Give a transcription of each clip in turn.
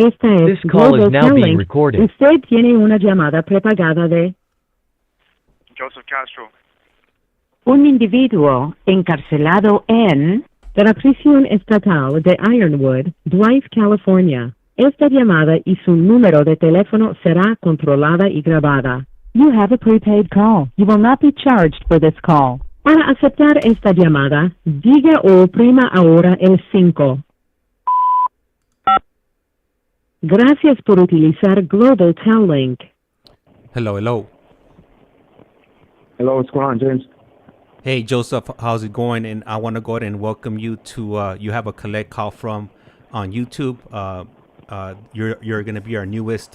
Esta es This call is Global now being Telling. recorded. Usted tiene una llamada prepagada de Joseph Castro. un individuo encarcelado en la prisión estatal de Ironwood, Blythe, California. Esta llamada y su número de teléfono será controlada y grabada. You have a prepaid call. You will not be charged for this call. Para aceptar esta llamada, diga o oprima ahora el 5. Gracias por utilizar Global Tel Link. Hello. Hello, what's going on, James? Hey, Joseph, how's it going? And I want to go ahead and welcome you to, you have a collect call from on YouTube. You're going to be our newest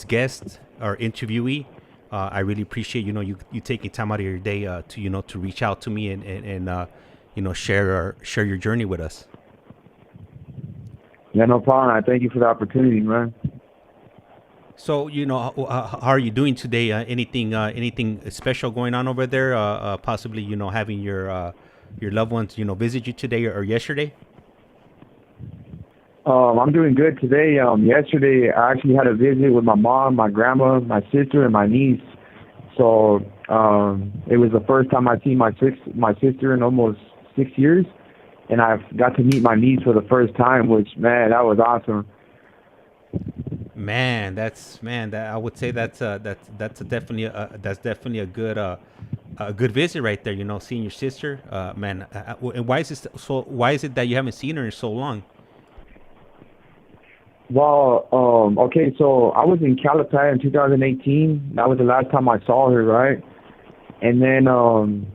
guest, our interviewee. I really appreciate, you taking time out of your day, to reach out to me and share your journey with us. Yeah, no problem. I thank you for the opportunity, man. So, how are you doing today? Anything special going on over there? Possibly, having your loved ones, visit you today or yesterday? I'm doing good today. Yesterday, I actually had a visit with my mom, my grandma, my sister, and my niece. So it was the first time I'd seen my sister in almost 6 years, and I got to meet my niece for the first time, which, man, that was awesome. Man, I would say that's definitely a good visit right there. Seeing your sister, man. And why is it that you haven't seen her in so long? Well, okay, so I was in Calipari in 2018. That was the last time I saw her, right? And then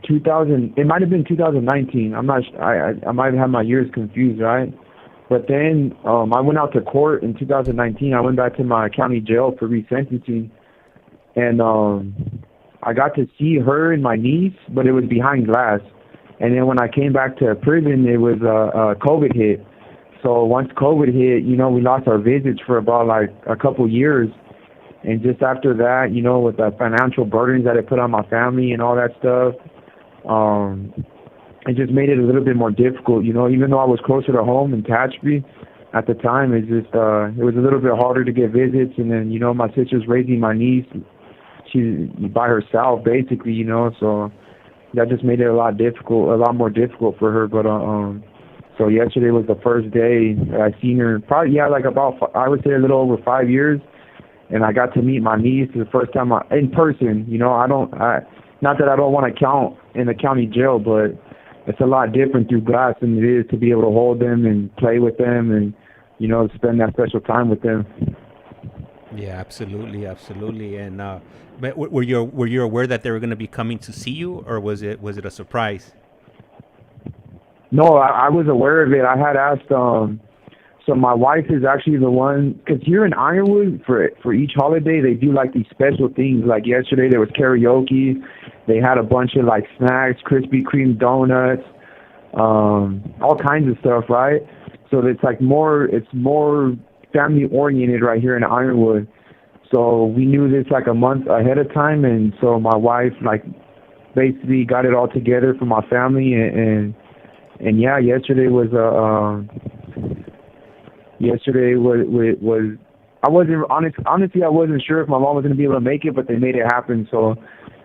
it might have been 2019. I'm not. I might have my years confused, right? But then I went out to court in 2019. I went back to my county jail for resentencing, and I got to see her and my niece, but it was behind glass. And then when I came back to prison, it was COVID hit. So once COVID hit, we lost our visits for about like a couple years. And just after that, with the financial burdens that it put on my family and all that stuff, it just made it a little bit more difficult. Even though I was closer to home in Tehachapi at the time, it was a little bit harder to get visits. And then, my sister's raising my niece. She's by herself, basically, so that just made it a lot more difficult for her. But, so yesterday was the first day that I seen her, probably, I would say a little over 5 years. And I got to meet my niece for the first time in person. Not that I don't want to count in the county jail, but it's a lot different through glass than it is to be able to hold them and play with them and, spend that special time with them. Yeah, absolutely. And but were you aware that they were going to be coming to see you, or was it a surprise? No, I was aware of it. I had asked. So my wife is actually the one, because here in Ironwood, for each holiday, they do like these special things. Like yesterday, there was karaoke. They had a bunch of like snacks, Krispy Kreme donuts, all kinds of stuff, right? So it's more family oriented right here in Ironwood. So we knew this like a month ahead of time, and so my wife basically got it all together for my family, and yeah, yesterday was I wasn't sure if my mom was going to be able to make it, but they made it happen. So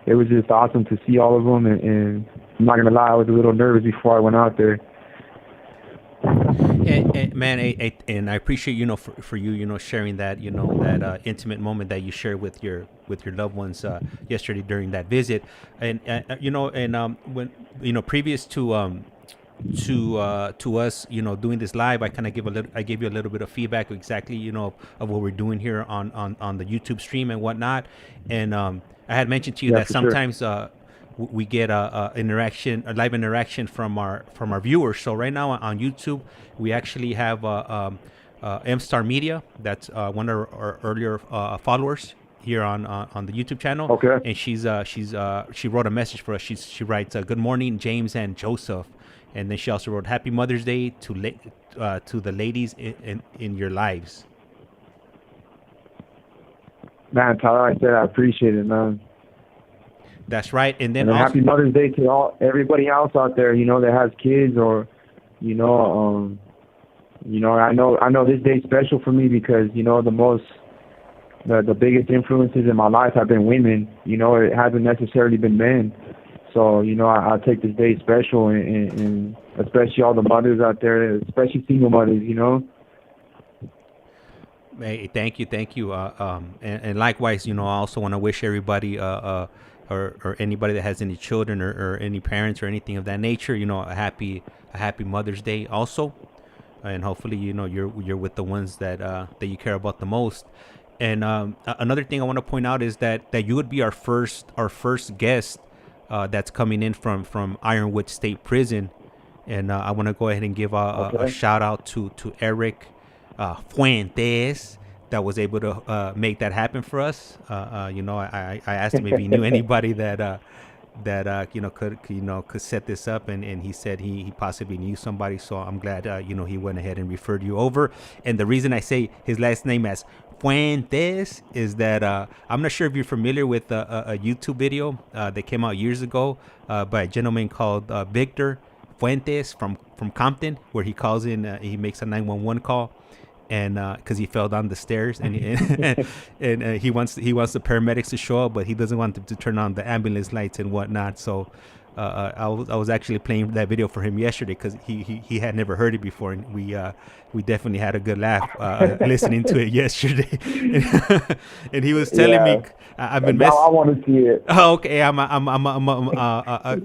it was just awesome to see all of them. And I'm not going to lie, I was a little nervous before I went out there. And man, and I appreciate for you sharing that that intimate moment that you shared with your loved ones yesterday during that visit, and when previous to us, doing this live, I kind of gave you a little bit of feedback exactly, of what we're doing here on the YouTube stream and whatnot. And I had mentioned to you that sometimes we get a live interaction from our viewers. So right now on YouTube, we actually have M-Star Media. That's one of our earlier followers here on the YouTube channel. Okay. And she wrote a message for us. She writes, "Good morning, James and Joseph." And then she also wrote, "Happy Mother's Day to the ladies in your lives." Man, Tyler, I said I appreciate it, man. That's right. And then Happy Mother's Day to everybody else out there, that has kids or, You know, I know this day's special for me because, you know, the biggest influences in my life have been women. You know, it hasn't necessarily been men. So, you know, I take this day special, and especially all the mothers out there, especially single mothers, you know. Hey, thank you. And likewise, you know, I also want to wish everybody, or anybody that has any children or any parents or anything of that nature, you know, a happy Mother's Day also. And hopefully, you know, you're with the ones that you care about the most. And another thing I want to point out is that you would be our first guest that's coming in from Ironwood State Prison. And I want to go ahead and give a shout out to Eric Fuentes that was able to make that happen for us. You know, I asked him if he knew anybody that you know could set this up, and he said he possibly knew somebody. So I'm glad you know, he went ahead and referred you over. And the reason I say his last name as Fuentes is that I'm not sure if you're familiar with a YouTube video that came out years ago by a gentleman called Victor Fuentes from Compton, where he calls in, he makes a 911 call, and because he fell down the stairs, and he wants the paramedics to show up, but he doesn't want them to turn on the ambulance lights and whatnot. So I was actually playing that video for him yesterday because he had never heard it before, and we definitely had a good laugh listening to it yesterday. And he was telling me, I've been now I want to see it. Oh, okay. I'm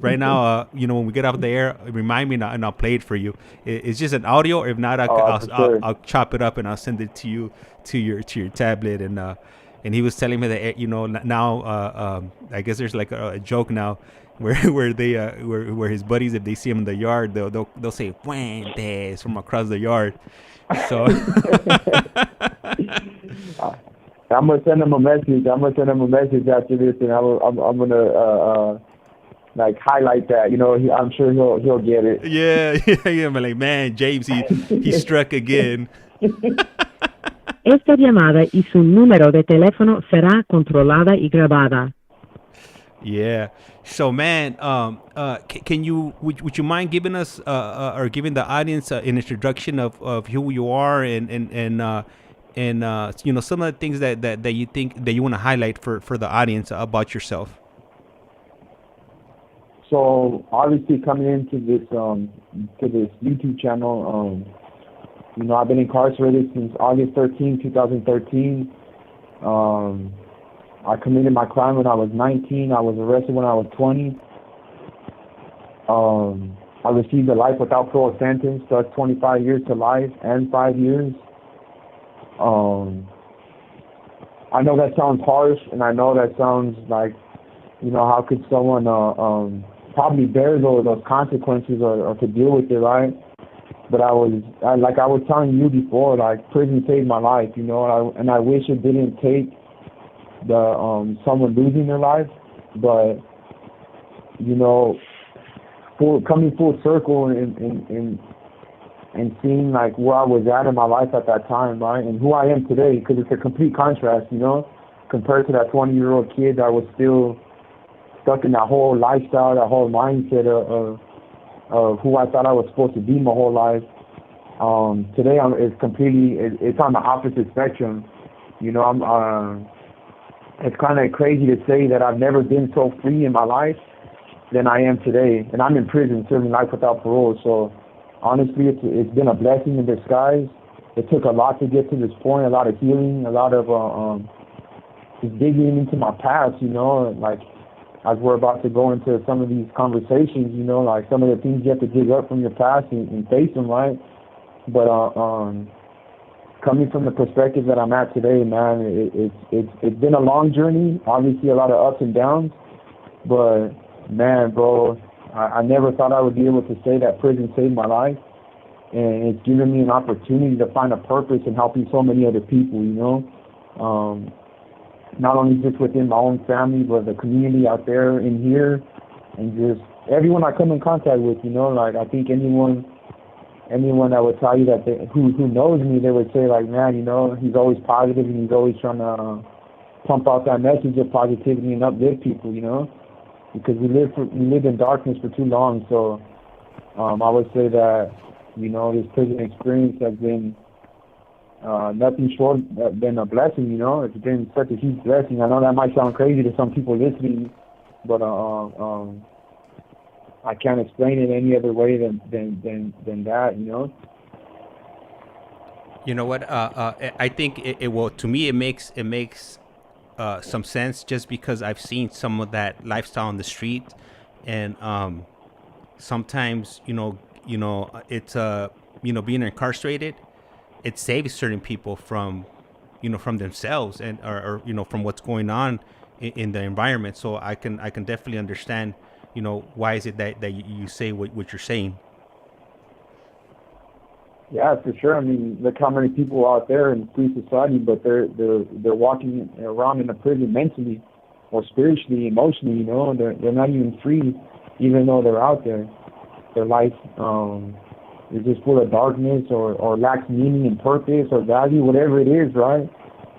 right now. You know, when we get off the air, remind me, and I'll play it for you. It's just an audio. If not, I'll chop it up and I'll send it to you to your tablet. And he was telling me that, you know, now I guess there's like a joke now where his buddies, if they see him in the yard, they'll say Fuentes from across the yard. So I'm gonna send him a message. After this, and I'm gonna like highlight that. You know, I'm sure he'll get it. Yeah. I'm like, man, James, he struck again. Esta llamada y su número de teléfono será controlada y grabada. Yeah. So, man, would you mind giving us or giving the audience an introduction of who you are and you know, some of the things that you think that you want to highlight for the audience about yourself? So obviously coming into this YouTube channel, you know, I've been incarcerated since August 13, 2013. I committed my crime when I was 19. I was arrested when I was 20. I received a life without parole sentence, so that's 25 years to life and 5 years. I know that sounds harsh, and I know that sounds like, you know, how could someone probably bear those consequences or to deal with it, right? But like I was telling you before, like, prison saved my life, you know, and I wish it didn't take someone losing their life, but, you know, coming full circle and seeing like where I was at in my life at that time, right, and who I am today, because it's a complete contrast, you know, compared to that 20-year-old kid that was still stuck in that whole lifestyle, that whole mindset of who I thought I was supposed to be my whole life. Today it's on the opposite spectrum, you know. It's kind of crazy to say that I've never been so free in my life than I am today, and I'm in prison serving life without parole. So honestly, it's been a blessing in disguise. It took a lot to get to this point, a lot of healing, a lot of just digging into my past, you know, like as we're about to go into some of these conversations, you know, like some of the things you have to dig up from your past and face them, right? But coming from the perspective that I'm at today, man, it's been a long journey, obviously a lot of ups and downs, but man, bro, I never thought I would be able to say that prison saved my life, and it's given me an opportunity to find a purpose in helping so many other people, you know, not only just within my own family, but the community out there in here, and just everyone I come in contact with, you know, like I think anyone that would tell you that who knows me, they would say like, man, you know, he's always positive and he's always trying to pump out that message of positivity and uplift people, you know, because we lived in darkness for too long. So I would say that You know, this prison experience has been nothing short than a blessing, you know. It's been such a huge blessing. I know that might sound crazy to some people listening, but I can't explain it any other way than that, you know. You know what? I think it will. To me, it makes some sense just because I've seen some of that lifestyle on the street, and sometimes it's being incarcerated, it saves certain people from from themselves and or from what's going on in the environment. So I can definitely understand why is it that you say what you're saying. Yeah, for sure. I mean, look how many people out there in free society, but they're walking around in a prison mentally or spiritually, emotionally. You know, they're not even free, even though they're out there. Their life is just full of darkness or lacks meaning and purpose or value, whatever it is, right?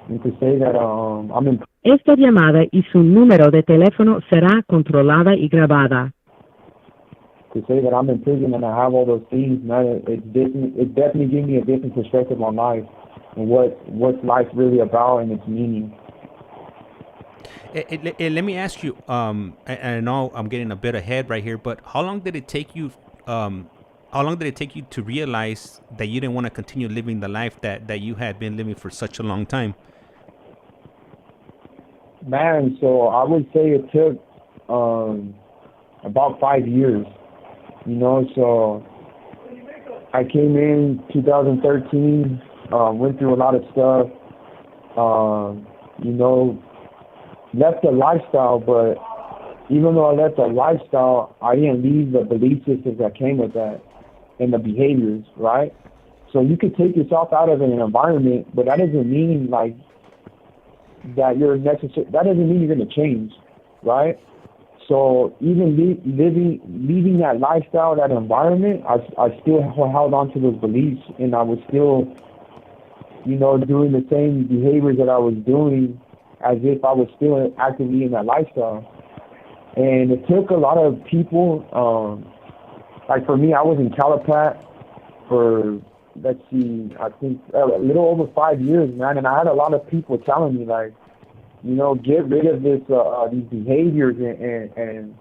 And to say that I'm in. Esta llamada y su número de teléfono será controlada y grabada. To say that I'm in prison and I have all those things, man, it definitely gives me a different perspective on life and what's life really about and its meaning. Let me ask you, and I know I'm getting a bit ahead right here, but how long did it take you to realize that you didn't want to continue living the life that you had been living for such a long time? Man, so I would say it took about 5 years. You know, so I came in 2013, went through a lot of stuff, left the lifestyle, but even though I left the lifestyle, I didn't leave the belief systems that came with that and the behaviors, right? So you could take yourself out of an environment, but that doesn't mean like that that doesn't mean you're going to change, right? So even leaving that lifestyle, that environment, I still held on to those beliefs, and I was still, doing the same behaviors that I was doing as if I was still actively in that lifestyle. And it took a lot of people, like for me, I was in Calipat for, I think a little over 5 years, man, and I had a lot of people telling me, like, get rid of this these behaviors and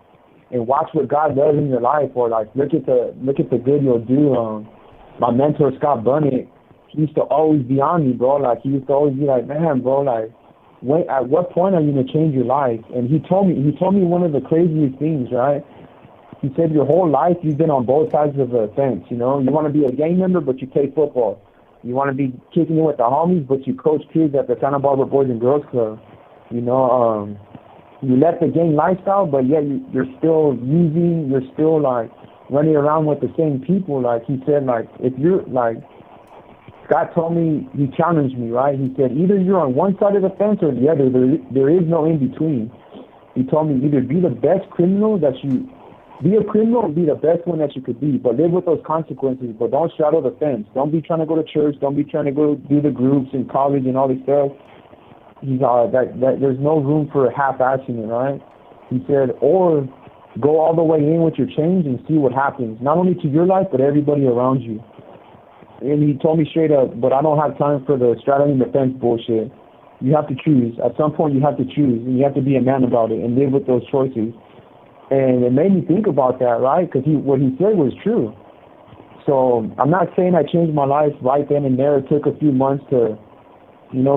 watch what God does in your life, or like look at the good you'll do. My mentor Scott Bunnett, he used to always be on me, bro. Like he used to always be like, man, bro, like at what point are you gonna change your life? And he told me one of the craziest things, right? He said your whole life you've been on both sides of the fence. You want to be a gang member, but you play football. You want to be kicking it with the homies, but you coach kids at the Santa Barbara Boys and Girls Club. You left the gang lifestyle, but yet you're still like running around with the same people. Like he said, like if you're like, Scott told me, he challenged me, right? He said either you're on one side of the fence or the other. There is no in between. He told me either be the best criminal be a criminal and be the best one that you could be, but live with those consequences. But don't straddle the fence. Don't be trying to go to church. Don't be trying to go do the groups in college and all this stuff. He's that there's no room for half-assing it, right? He said, or go all the way in with your change and see what happens, not only to your life, but everybody around you. And he told me straight up, but I don't have time for the straddling the fence bullshit. You have to choose. At some point, you have to choose, and you have to be a man about it and live with those choices. And it made me think about that, right? Because what he said was true. So I'm not saying I changed my life right then and there. It took a few months to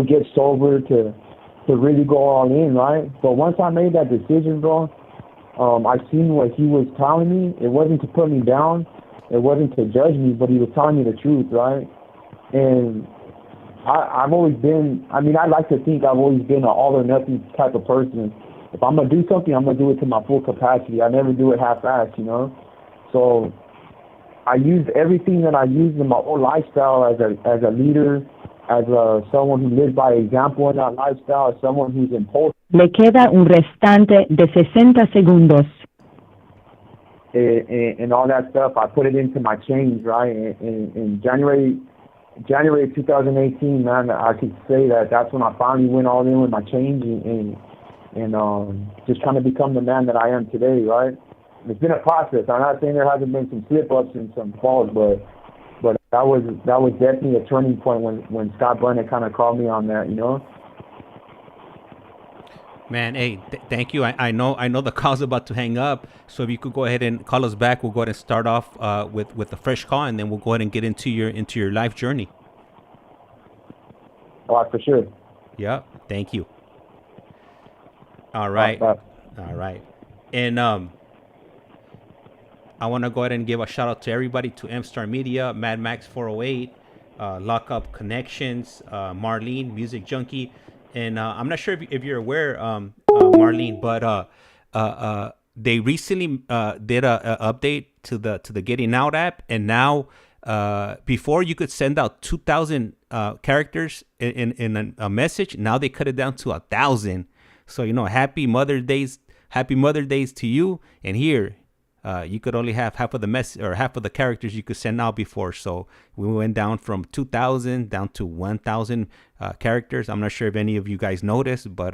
get sober, to really go all in, right? But once I made that decision, bro, I seen what he was telling me. It wasn't to put me down. It wasn't to judge me, but he was telling me the truth, right? And I've always been, I like to think I've always been an all or nothing type of person. If I'm going to do something, I'm going to do it to my full capacity. I never do it half-assed, So I used everything that I used in my whole lifestyle as a leader, as someone who lives by example in that lifestyle, as someone who's impulsive. Le queda un restante de 60 segundos. And all that stuff, I put it into my change, right? In January 2018, man, I could say that's when I finally went all in with my change and just trying to become the man that I am today, right? It's been a process. I'm not saying there hasn't been some slip-ups and some falls, but that was definitely a turning point when Scott Burnett kind of called me on that, you know. Man, hey, thank you. I know the call's about to hang up, so if you could go ahead and call us back, we'll go ahead and start off with a fresh call, and then we'll go ahead and get into your life journey. Oh, for sure. Yep. Thank you. All right. All right. And I want to go ahead and give a shout out to everybody, to M-Star Media, Mad Max 408, Lockup Connections, Marlene, Music Junkie. And I'm not sure if you're aware, Marlene, but they recently did a update to the Getting Out app, and now before you could send out 2,000 characters in a message. Now they cut it down to 1,000. So happy Mother's Days to you. And here, you could only have half of the message or half of the characters you could send out before. So we went down from 2,000 down to 1,000 characters. I'm not sure if any of you guys noticed, but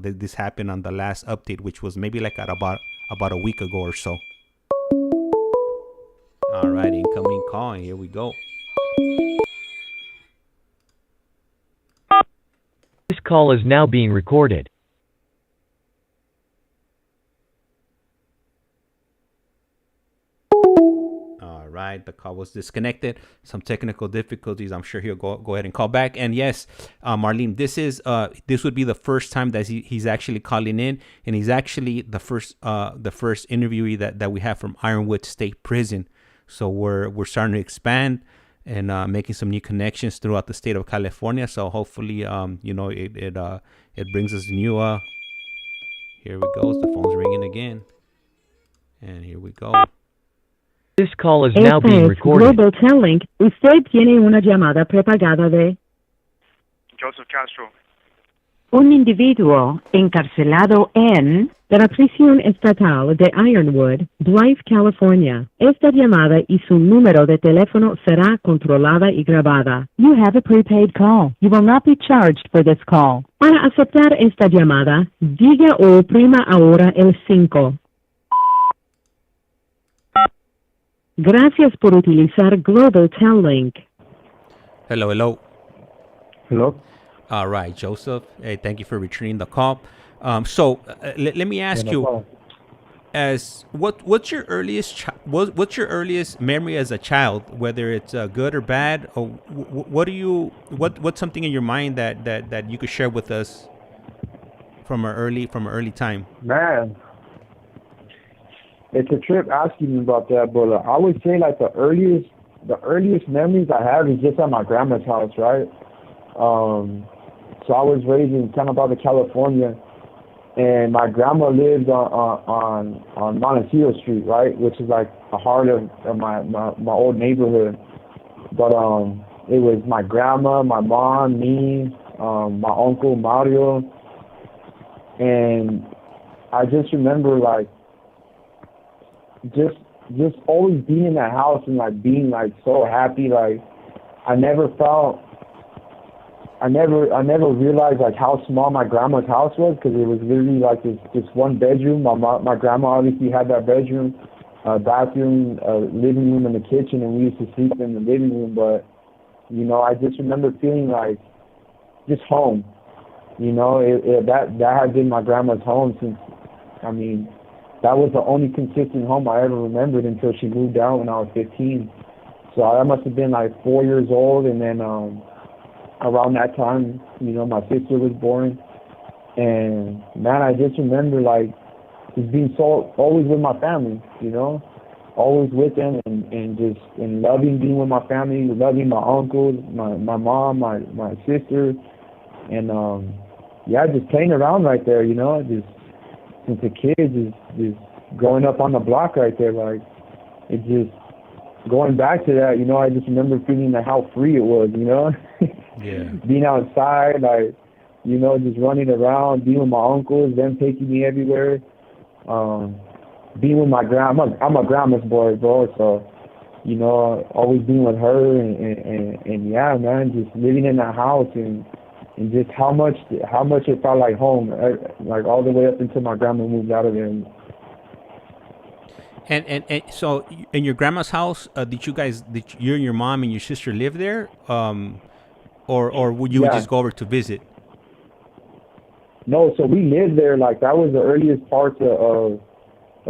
this happened on the last update, which was maybe like at about a week ago or so. All right, incoming call, and here we go. This call is now being recorded. All right, the call was disconnected. Some technical difficulties. I'm sure he'll go ahead and call back. And yes, Marlene, this would be the first time that he's actually calling in, and he's actually the first interviewee that we have from Ironwood State Prison. So we're starting to expand and making some new connections throughout the state of California. So hopefully, it brings us new. Here we go. The phone's ringing again, and here we go. This call is now being recorded. Global Telling. Usted tiene una llamada prepagada de Joseph Castro. un individuo encarcelado en la prisión estatal de Ironwood, Drive, California. Esta llamada y su número de teléfono será controlada y grabada. You have a prepaid call. You will not be charged for this call. Para aceptar esta llamada, diga o oprima ahora el 5. Gracias por utilizar Global Tel Link. Hello. Hello. All right, Joseph. Hey, thank you for returning the call. So let me ask you, what's your earliest memory as a child, whether it's good or bad, or what's something in your mind that you could share with us from an early time? Man, it's a trip asking me about that, but I would say like the earliest memories I have is just at my grandma's house, right? So I was raised in Santa Barbara, California, and my grandma lived on Montecito Street, right, which is like the heart of my old neighborhood. But it was my grandma, my mom, me, my uncle Mario, and I just remember like just always being in that house and like being like so happy. Like I never realized like how small my grandma's house was, because it was literally like this one bedroom. My grandma obviously had that bedroom, bathroom, living room, and the kitchen, and we used to sleep in the living room. But I just remember feeling like just home. That had been my grandma's home since. I mean, that was the only consistent home I ever remembered until she moved out when I was 15. So I must have been like 4 years old, and then around that time, my sister was born. And man, I just remember like just being so always with my family, always with them, and loving being with my family, loving my uncles, my mom, my sister, and just playing around right there, just since a kid, just growing up on the block right there, like it just going back to that, I just remember feeling like how free it was, Yeah. Being outside, like, just running around, being with my uncles, them taking me everywhere. Being with my grandma, I'm a grandma's boy, bro, so, always being with her and yeah, man, just living in that house and just how much it felt like home, like all the way up until my grandma moved out of there. And so in your grandma's house, did you and your mom and your sister live there, or would you just go over to visit? No, so we lived there. Like that was the earliest parts of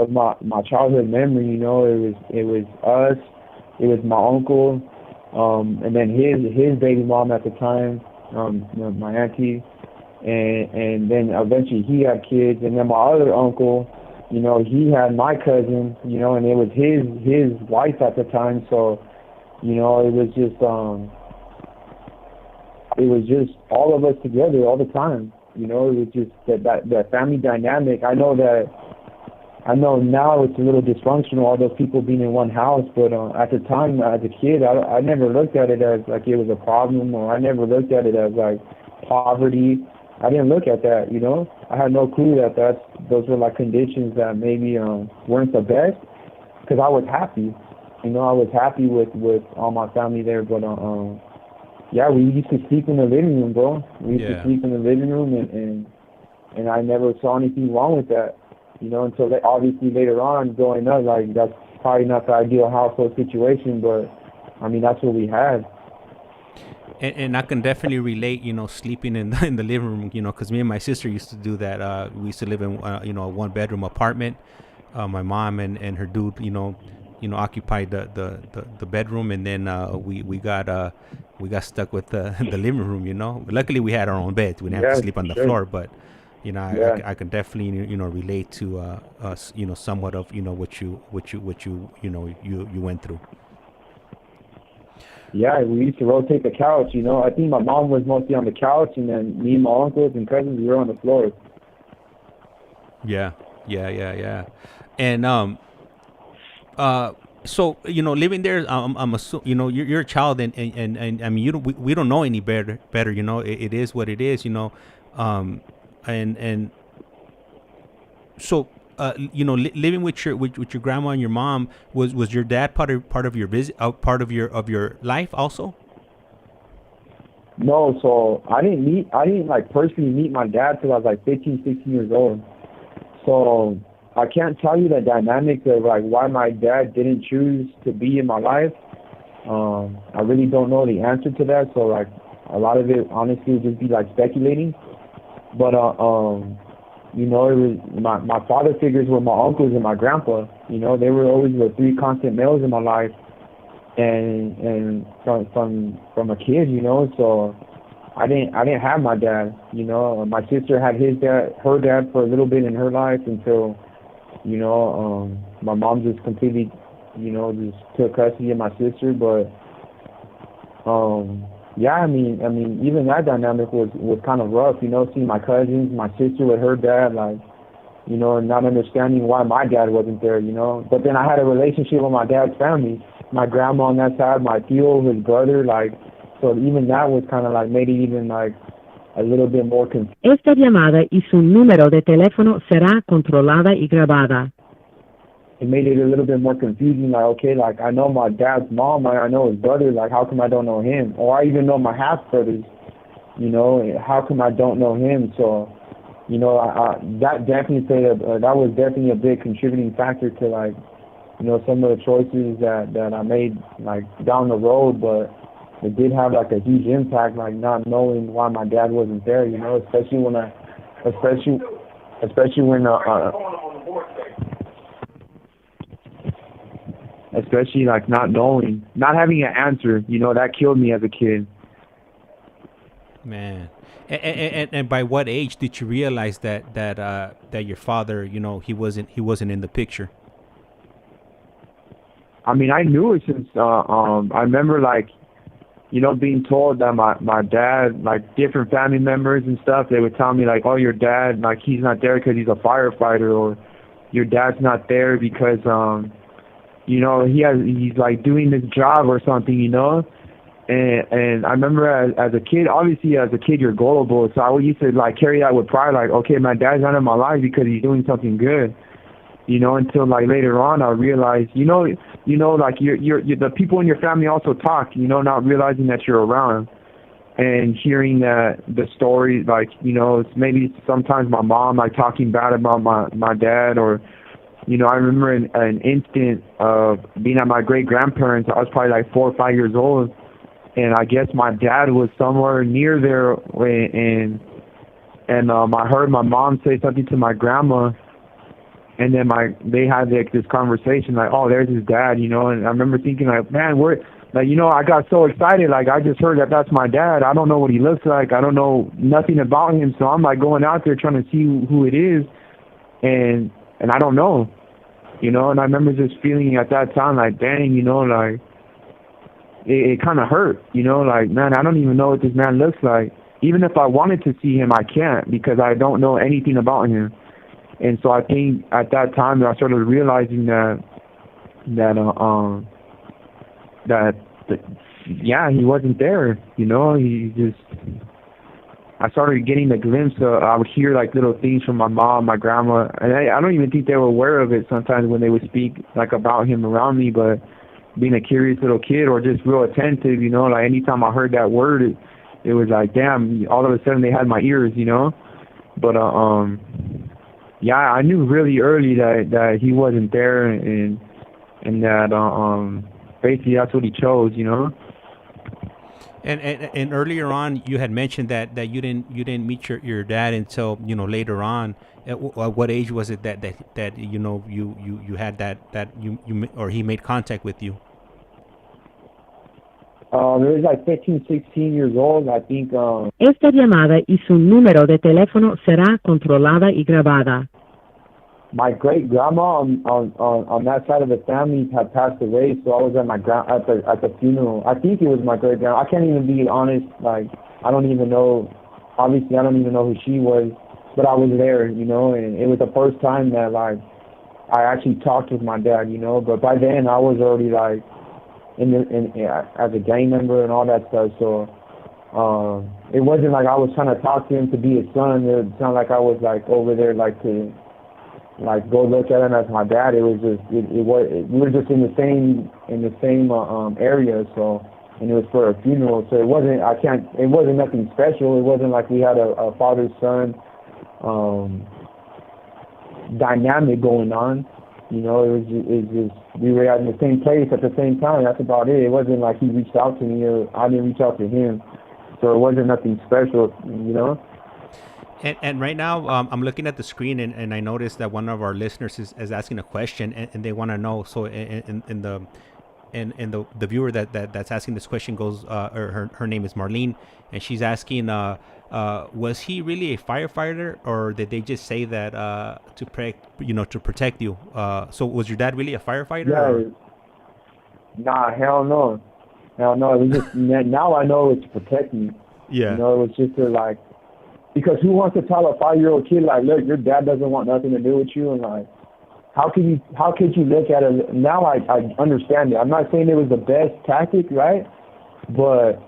my childhood memory. You know, it was us, it was my uncle, and then his baby mom at the time, my auntie, and then eventually he had kids, and then my other uncle, you know, he had my cousin, you know, and it was his wife at the time. So, you know, it was just all of us together all the time. You know, it was just that family dynamic. I know now it's a little dysfunctional, all those people being in one house, but at the time, as a kid, I never looked at it as like it was a problem, or I never looked at it as like poverty. I didn't look at that, you know. I had no clue that those were like conditions that maybe weren't the best, because I was happy. You know, I was happy with all my family there, but yeah, we used to sleep in the living room, bro. We used to sleep in the living room, and I never saw anything wrong with that, you know, until obviously later on growing up, like that's probably not the ideal household situation, but I mean, that's what we had. And I can definitely relate, you know, sleeping in the living room, you know, because me and my sister used to do that. We used to live in, you know, a 1-bedroom apartment. My mom and her dude, you know, occupied the bedroom, and then we got stuck with the living room, you know. Luckily, we had our own beds. We didn't have to sleep on the floor, but you know, I can definitely, you know, relate to us, you know, somewhat of, you know, what you know you went through. Yeah, we used to rotate the couch, you know. I think my mom was mostly on the couch, and then me and my uncles and cousins, we were on the floor. Yeah. And so, you know, living there, I'm assuming, you know, you're a child, and I mean, we don't know any better, you know. It is what it is, you know. And so, you know, living with your grandma and your mom, was your dad part of your part of your life also? No, so I didn't like personally meet my dad till I was like 15, 16 years old. So I can't tell you the dynamics of like why my dad didn't choose to be in my life. I really don't know the answer to that. So like a lot of it honestly would just be like speculating. But you know, it was my father figures were my uncles and my grandpa. You know, they were always the 3 constant males in my life, and from a kid, you know. So I didn't have my dad. You know, my sister had her dad for a little bit in her life until, you know, my mom just completely, you know, just took custody of my sister. But yeah, I mean, even that dynamic was kind of rough, you know, seeing my cousins, my sister with her dad, like, you know, and not understanding why my dad wasn't there, you know. But then I had a relationship with my dad's family, my grandma on that side, my tío, his brother, like, so even that was kind of like made it even like a little bit more confusing. Esta llamada y su número de teléfono será controlada y grabada. It made it a little bit more confusing, like, okay, like, I know my dad's mom, I know his brother, like, how come I don't know him? Or I even know my half-brothers, you know, how come I don't know him? So, you know, that definitely that was definitely a big contributing factor to, like, you know, some of the choices that I made, like, down the road, but it did have, like, a huge impact, like, not knowing why my dad wasn't there, you know, especially when especially like not having an answer, you know, that killed me as a kid. Man, and by what age did you realize that your father, you know, he wasn't in the picture? I mean, I knew it since I remember, like, you know, being told that my dad, like different family members and stuff, they would tell me like, oh, your dad, like, he's not there because he's a firefighter, or your dad's not there because you know, he's like doing this job or something, you know. And I remember as a kid, obviously as a kid you're gullible, so I used to like carry that with pride, like, okay, my dad's not in my life because he's doing something good, you know. Until like later on I realized, you know, like you're the people in your family also talk, you know, not realizing that you're around and hearing the story, like, you know, it's maybe sometimes my mom like talking bad about my dad, or you know, I remember an instant of being at my great-grandparents. I was probably like 4 or 5 years old, and I guess my dad was somewhere near there, and I heard my mom say something to my grandma, and then they had like this conversation, like, oh, there's his dad, you know. And I remember thinking, like, man, like, you know, I got so excited, like, I just heard that that's my dad. I don't know what he looks like. I don't know nothing about him, so I'm like going out there trying to see who it is, and I don't know, you know. And I remember just feeling at that time, like, dang, you know, like, it kind of hurt, you know, like, man, I don't even know what this man looks like. Even if I wanted to see him, I can't, because I don't know anything about him. And so I think at that time I started realizing that yeah, he wasn't there, you know. I started getting a glimpse of, I would hear like little things from my mom, my grandma, and I don't even think they were aware of it sometimes when they would speak like about him around me. But being a curious little kid or just real attentive, you know, like anytime I heard that word, it was like, damn, all of a sudden they had my ears, you know. But yeah, I knew really early that he wasn't there, and that basically that's what he chose, you know. And earlier on, you had mentioned that you didn't meet your dad until, you know, later on. At what age was it that you know you had that you or he made contact with you? It was like 15, 16 years old, I think. Esta llamada y su número de teléfono será controlada y grabada. My great grandma on that side of the family had passed away, so I was at the funeral. I think it was my great grandma. I can't even be honest. Like, I don't even know. Obviously, I don't even know who she was, but I was there, you know. And it was the first time that like I actually talked with my dad, you know. But by then, I was already like as a gang member and all that stuff. So it wasn't like I was trying to talk to him to be his son. It sounded like I was like over there like to like go look at him as my dad. It was just we were just in the same area. So, and it was for a funeral. So it wasn't nothing special. It wasn't like we had a father son dynamic going on. You know, it was just we were in the same place at the same time. That's about it. It wasn't like he reached out to me or I didn't reach out to him. So it wasn't nothing special, you know. And right now, I'm looking at the screen, and I noticed that one of our listeners is asking a question, and they want to know. So, the viewer that's asking this question goes, or her name is Marlene, and she's asking, was he really a firefighter, or did they just say that to protect you? So, was your dad really a firefighter? Yeah. Nah, hell no. It was just now I know it's to protect me. Yeah. You know, it was just to like. Because who wants to tell a 5-year-old kid, like, look, your dad doesn't want nothing to do with you, and like, how could you look at it? Now I understand it. I'm not saying it was the best tactic, right? But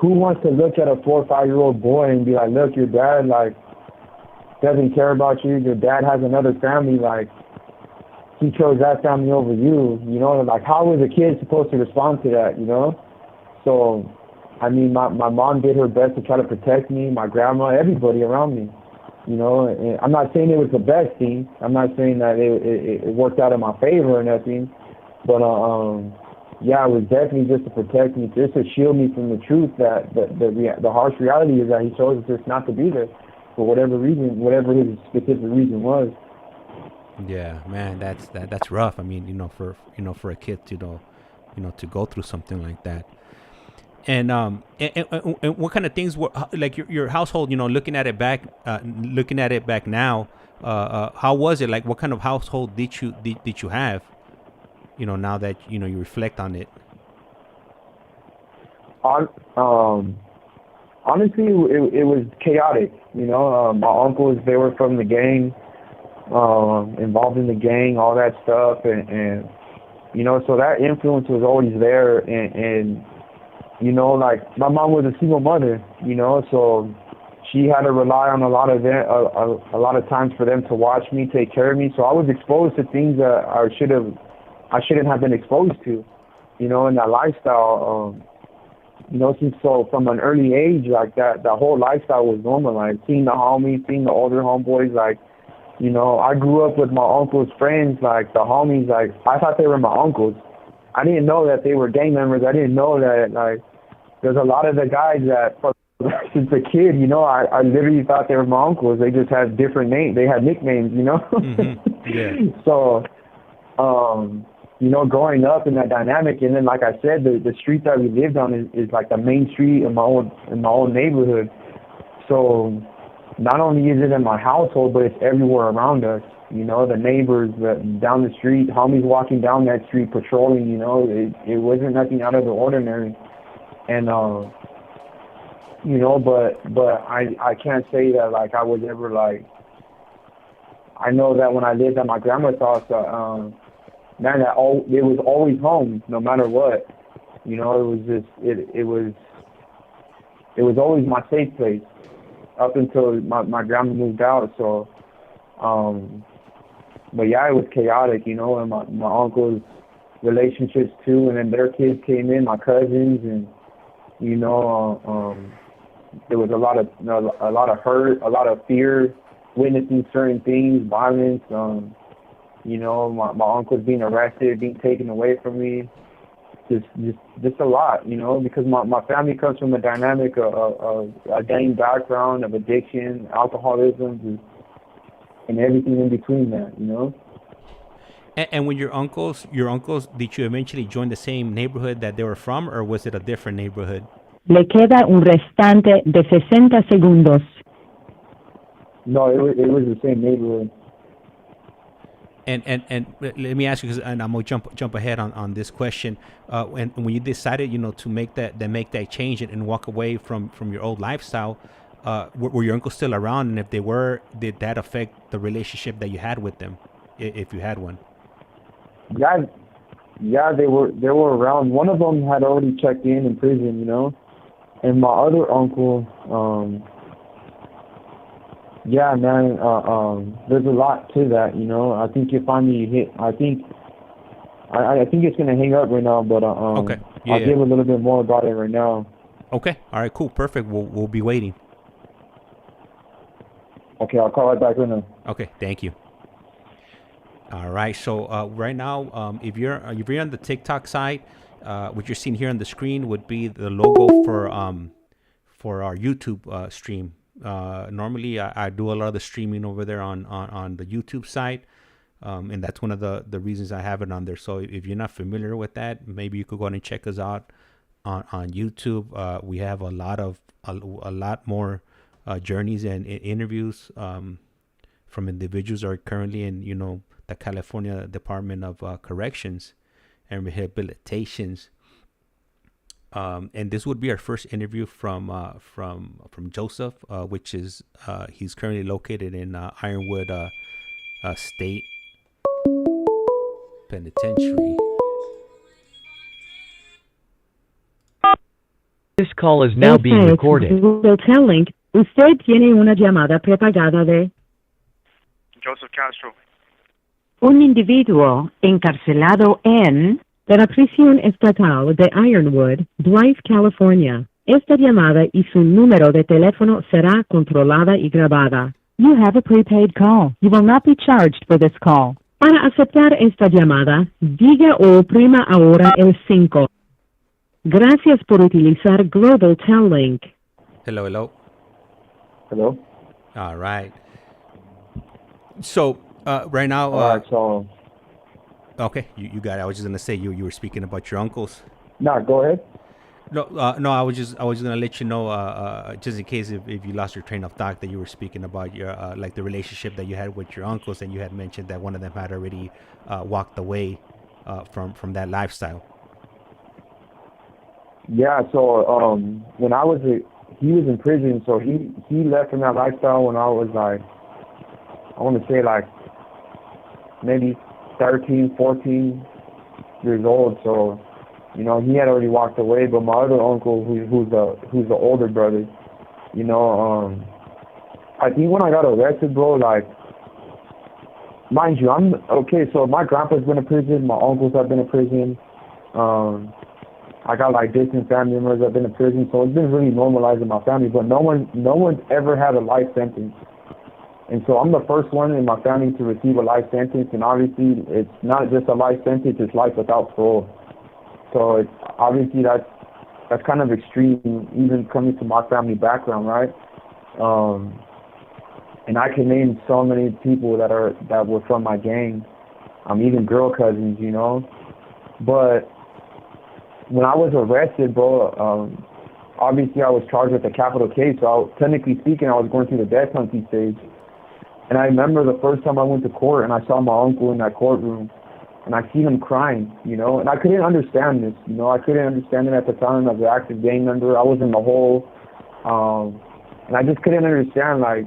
who wants to look at a 4 or 5-year-old boy and be like, look, your dad like doesn't care about you. Your dad has another family. Like, he chose that family over you. You know, like, how was a kid supposed to respond to that? You know, so. I mean, my mom did her best to try to protect me, my grandma, everybody around me, you know. And I'm not saying it was the best thing. I'm not saying that it worked out in my favor or nothing. But, yeah, it was definitely just to protect me, just to shield me from the truth that the harsh reality is that he chose just not to be there for whatever reason, whatever his specific reason was. Yeah, man, that's rough. I mean, for a kid to to go through something like that. And what kind of things were like your household? You know, looking at it back now, how was it? Like, what kind of household did you have? You know, now that you reflect on it. Honestly, it was chaotic. You know, my uncles, they were from the gang, involved in the gang, all that stuff, and you know, so that influence was always there, and you know, like, my mom was a single mother, you know, so she had to rely on a lot of times for them to watch me, take care of me. So I was exposed to things that I shouldn't have been exposed to, you know, in that lifestyle. You know, so from an early age, like that whole lifestyle was normal. Like, seeing the homies, seeing the older homeboys, like, You know, I grew up with my uncle's friends, like the homies. Like I thought they were my uncles. I didn't know that they were gang members. I didn't know that like there's a lot of the guys that since a kid, you know, I literally thought they were my uncles. They just had different names. They had nicknames, you know. Yeah. So, you know, growing up in that dynamic, and then like I said, the street that we lived on is like the main street in my own neighborhood. So not only is it in my household, but it's everywhere around us. You know, the neighbors down the street, homies walking down that street patrolling. You know, it wasn't nothing out of the ordinary. And you know, but I can't say that like I was ever like. I know that when I lived at my grandma's house, man, it was always home, no matter what. You know, it was just it was always my safe place up until my grandma moved out. So, but yeah, it was chaotic, you know, and my uncle's relationships too, and then their kids came in, my cousins, and you know, there was a lot of hurt, a lot of fear, witnessing certain things, violence. You know, my uncle's being arrested, being taken away from me. Just a lot, you know, because my family comes from a dynamic of a gang background, of addiction, alcoholism, and everything in between that, you know. And when your uncles, did you eventually join the same neighborhood that they were from, or was it a different neighborhood? Le queda un restante de 60 segundos. No, it was the same neighborhood. And let me ask you, because I'm gonna jump ahead on this question. When you decided, you know, to make that change and walk away from your old lifestyle, were your uncles still around? And if they were, did that affect the relationship that you had with them, if you had one? Yeah, they were around. One of them had already checked in prison, you know, and my other uncle. Yeah, man, there's a lot to that, you know. I think you finally hit. I think it's gonna hang up right now, but okay. Yeah, I'll give a little bit more about it right now. Okay. All right. Cool. Perfect. We'll be waiting. Okay, I'll call right back right now. Okay. Thank you. All right. So right now, if you're on the TikTok side, what you're seeing here on the screen would be the logo for our YouTube stream. Normally I do a lot of the streaming over there on the YouTube side, and that's one of the reasons I have it on there. So if you're not familiar with that, maybe you could go ahead and check us out on YouTube. We have a lot more journeys and interviews from individuals that are currently in, you know, the California Department of Corrections and Rehabilitations. And this would be our first interview from Joseph, which is he's currently located in Ironwood State Penitentiary. This call is now being recorded. Hotel Link. Usted tiene una llamada prepagada de Joseph Castro. un individuo encarcelado en la prisión estatal de Ironwood, Drive, California. Esta llamada y su número de teléfono será controlada y grabada. You have a prepaid call. You will not be charged for this call. Para aceptar esta llamada, diga o oprima ahora el 5. Gracias por utilizar Global Tel Link. Hello. Hello. All right. So right now. All right. So. Okay, you got it. I was just gonna say you were speaking about your uncles. No, go ahead. No, I was just gonna let you know, just in case if you lost your train of thought, that you were speaking about your like the relationship that you had with your uncles, and you had mentioned that one of them had already walked away from that lifestyle. Yeah. So when he was in prison, so he left from that lifestyle when I was like, I want to say like maybe 13, 14 years old. So, you know, he had already walked away. But my other uncle, who's the older brother, you know, I think when I got arrested, bro, like, mind you, so my grandpa's been in prison, my uncles have been in prison. I got like distant family members that have been in prison, so it's been really normalized in my family. But no one's ever had a life sentence. And so I'm the first one in my family to receive a life sentence, and obviously it's not just a life sentence, it's life without parole. So it's, obviously that's kind of extreme, even coming to my family background, right? And I can name so many people that were from my gang, even girl cousins, you know. But when I was arrested, bro, obviously I was charged with a capital case, so technically speaking, I was going through the death penalty stage. And I remember the first time I went to court and I saw my uncle in that courtroom, and I seen him crying, you know, and I couldn't understand this, you know, I couldn't understand it at the time as an active gang member. I was in the hole, and I just couldn't understand, like,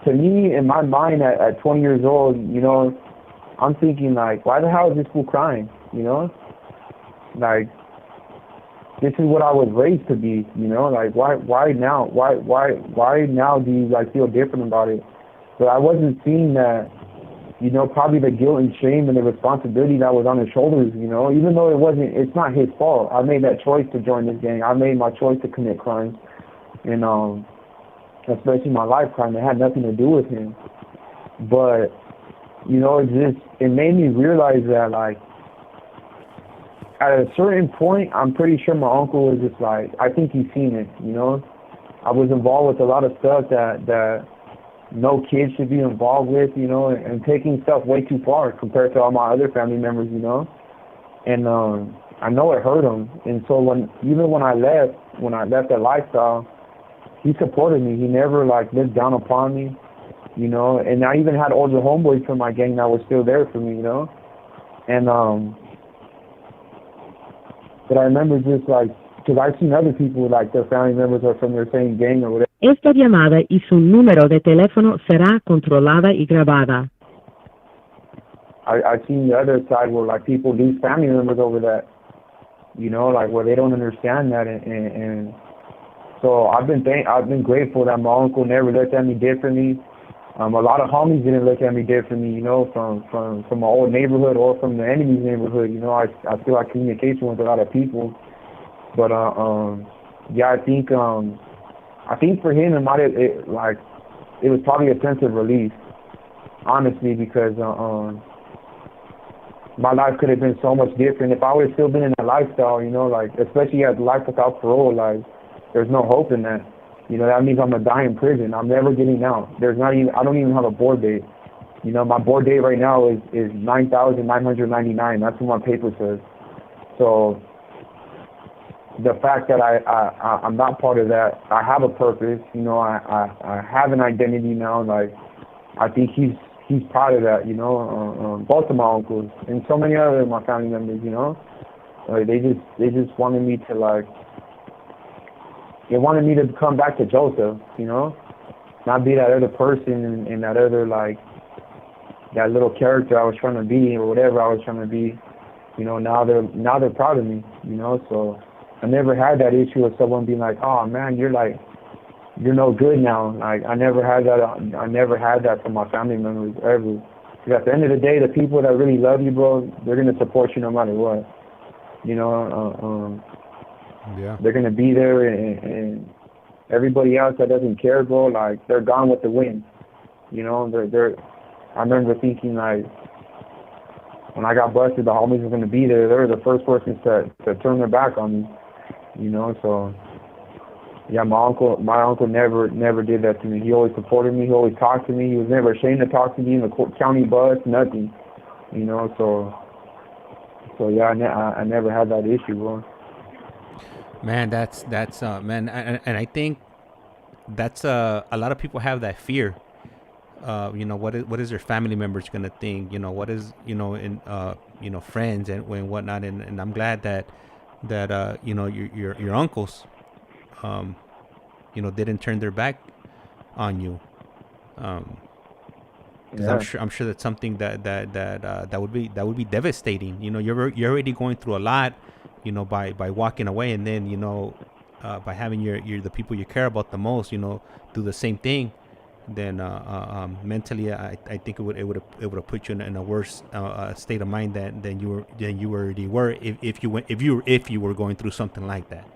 to me, in my mind at 20 years old, you know, I'm thinking, like, why the hell is this fool crying, you know? Like, this is what I was raised to be, you know, like, why now? Why now do you, like, feel different about it? But I wasn't seeing that, you know, probably the guilt and shame and the responsibility that was on his shoulders, you know, even though it's not his fault. I made that choice to join this gang. I made my choice to commit crimes, and especially my life crime. It had nothing to do with him. But, you know, it made me realize that, like, at a certain point, I'm pretty sure my uncle was just like, I think he's seen it, you know. I was involved with a lot of stuff that no kid should be involved with, you know, and taking stuff way too far compared to all my other family members, you know. And I know it hurt him. And so when I left that lifestyle, he supported me. He never, like, looked down upon me, you know. And I even had older homeboys from my gang that were still there for me, you know. And but I remember just, like, because I've seen other people, like, their family members are from their same gang or whatever. Esta llamada y su número de teléfono será controlada y grabada. I've seen the other side where, like, people lose family members over that, you know, like, where they don't understand that, and so I've been grateful that my uncle never looked at me differently. A lot of homies didn't look at me differently, you know, from my old neighborhood or from the enemy's neighborhood. You know, I feel like communication with a lot of people, but yeah, I think for him it was probably a sense of relief, honestly, because my life could have been so much different if I would have still been in that lifestyle, you know, like, especially as life without parole, like, there's no hope in that. You know, that means I'm gonna die in prison. I'm never getting out. I don't even have a board date. You know, my board date right now is 9,999. That's what my paper says. So the fact that I'm not part of that, I have a purpose. You know, I have an identity now. Like, I think he's proud of that. You know, both of my uncles and so many other of my family members. You know, like, they just wanted me to, like. They wanted me to come back to Joseph, you know, not be that other person and that other, like, that little character I was trying to be or whatever I was trying to be. You know, now they're proud of me, you know. So I never had that issue of someone being like, oh man, you're no good now. Like, I never had that from my family members ever. Because at the end of the day, the people that really love you, bro, they're gonna support you no matter what. You know. Yeah. They're gonna be there, and everybody else that doesn't care, bro, like, they're gone with the wind. You know, I remember thinking, like, when I got busted, the homies were gonna be there. They were the first persons to turn their back on me. You know, so yeah, my uncle never did that to me. He always supported me. He always talked to me. He was never ashamed to talk to me in the county bus, nothing. You know, so yeah, I never had that issue, bro. Man, that's man, and I think that's a lot of people have that fear. You know, what is their family members gonna think? You know, what is, you know, in you know, friends and whatnot. And I'm glad that you know, your uncles, you know, didn't turn their back on you. Because Yeah. I'm sure that's something that would be devastating. You know, you're already going through a lot, you know, by walking away, and then, you know, by having the people you care about the most, you know, do the same thing. Then mentally, I think it would have put you in a worse state of mind than you already were if you were going through something like that.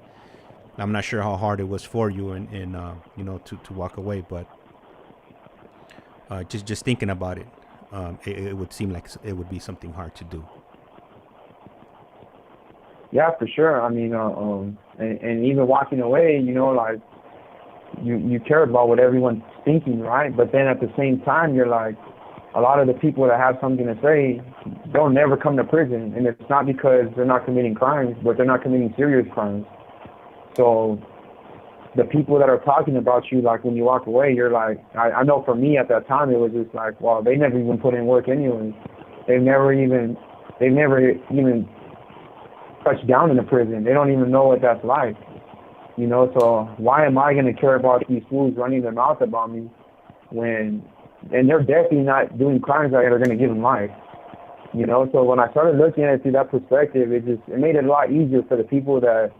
I'm not sure how hard it was for you and you know, to walk away, but just thinking about it, it would seem like it would be something hard to do. Yeah, for sure. I mean, and even walking away, you know, like you care about what everyone's thinking, right? But then at the same time, you're like, a lot of the people that have something to say, they'll never come to prison, and it's not because they're not committing crimes, but they're not committing serious crimes. So the people that are talking about you, like when you walk away, you're like, I know for me at that time, it was just like, well, they never even put in work anyway. They've never even touched down in a prison. They don't even know what that's like. You know, so why am I going to care about these fools running their mouth about me and they're definitely not doing crimes that are going to give them life. You know, so when I started looking at it through that perspective, it made it a lot easier for the people that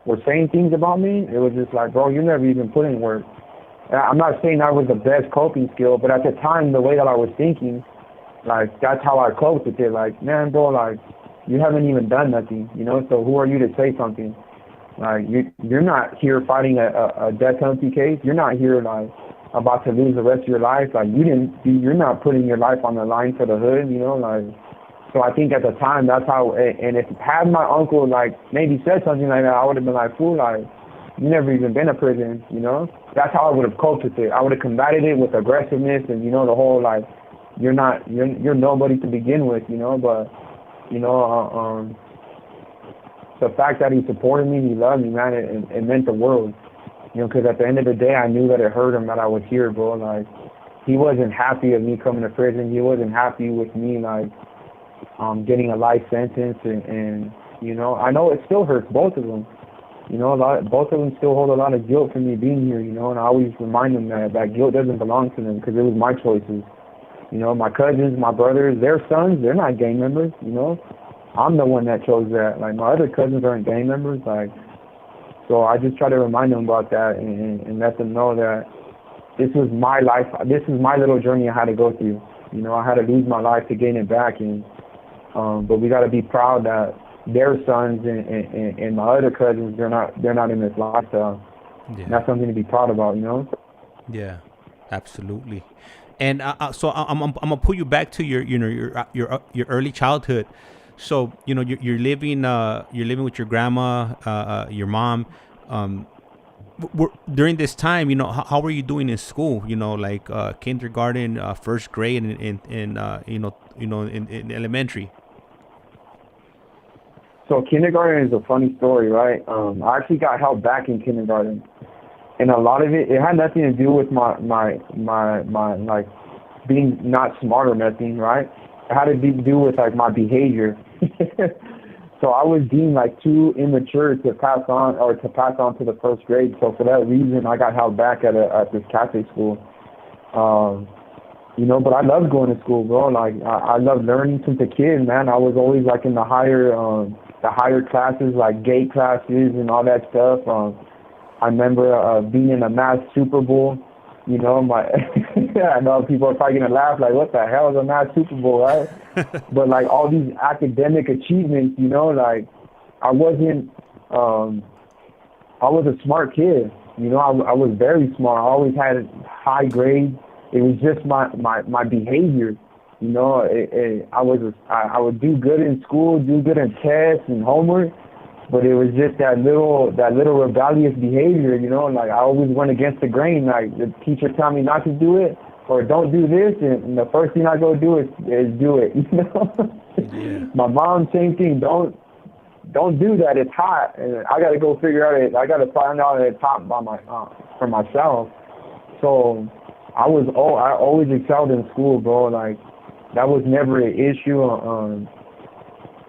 were saying things about me. It was just like, bro, you never even put in work. I'm not saying that was the best coping skill, but at the time, the way that I was thinking, like, that's how I coped with it. Like, man, bro, like, you haven't even done nothing, you know, so who are you to say something? Like, you're not here fighting a death penalty case. You're not here, like, about to lose the rest of your life. Like, you're not putting your life on the line for the hood, you know, like. So I think at the time, that's how, and if had my uncle, like, maybe said something like that, I would have been like, fool, like, you never even been to prison, you know? That's how I would have coped with it. I would have combated it with aggressiveness and, you know, the whole, like, you're nobody to begin with, you know, but, you know, the fact that he supported me, he loved me, man, it meant the world, you know, because at the end of the day, I knew that it hurt him that I was here, bro. Like, he wasn't happy of me coming to prison. He wasn't happy with me, like, getting a life sentence, and you know, I know it still hurts both of them. You know, both of them still hold a lot of guilt for me being here, you know, and I always remind them that guilt doesn't belong to them because it was my choices. You know, my cousins, my brothers, their sons, they're not gang members, you know. I'm the one that chose that. Like, my other cousins aren't gang members, like, so I just try to remind them about that and let them know that this was my life. This is my little journey I had to go through. You know, I had to lose my life to gain it back, and but we got to be proud that their sons and my other cousins, they're not in this lifestyle. Yeah. And that's something to be proud about, you know. Yeah, absolutely. And so I'm gonna pull you back to your early childhood. So, you know, you're living with your grandma, your mom. During this time, you know, how were you doing in school? You know, like kindergarten, first grade, and in elementary. So kindergarten is a funny story, right? I actually got held back in kindergarten, and a lot of it had nothing to do with my like being not smart or nothing, right? It had to do with like my behavior. So I was deemed like too immature to pass on to the first grade. So for that reason, I got held back at this Catholic school. You know, but I loved going to school, bro. Like I loved learning since a kid, man. I was always like in the higher classes, like gate classes and all that stuff. I remember being in a math Super Bowl. You know, I know people are probably gonna laugh like, what the hell is a math Super Bowl, right? But like all these academic achievements, you know, like I was a smart kid. You know, I was very smart. I always had high grades. It was just my behavior. You know, I would do good in school, do good in tests and homework, but it was just that little rebellious behavior. You know, like I always went against the grain. Like the teacher tell me not to do it or don't do this, and the first thing I go do is do it. You know, yeah. My mom, same thing. Don't do that. It's hot, and I got to go figure out it. I got to find out it's hot by for myself. So I always excelled in school, bro. Like that was never an issue.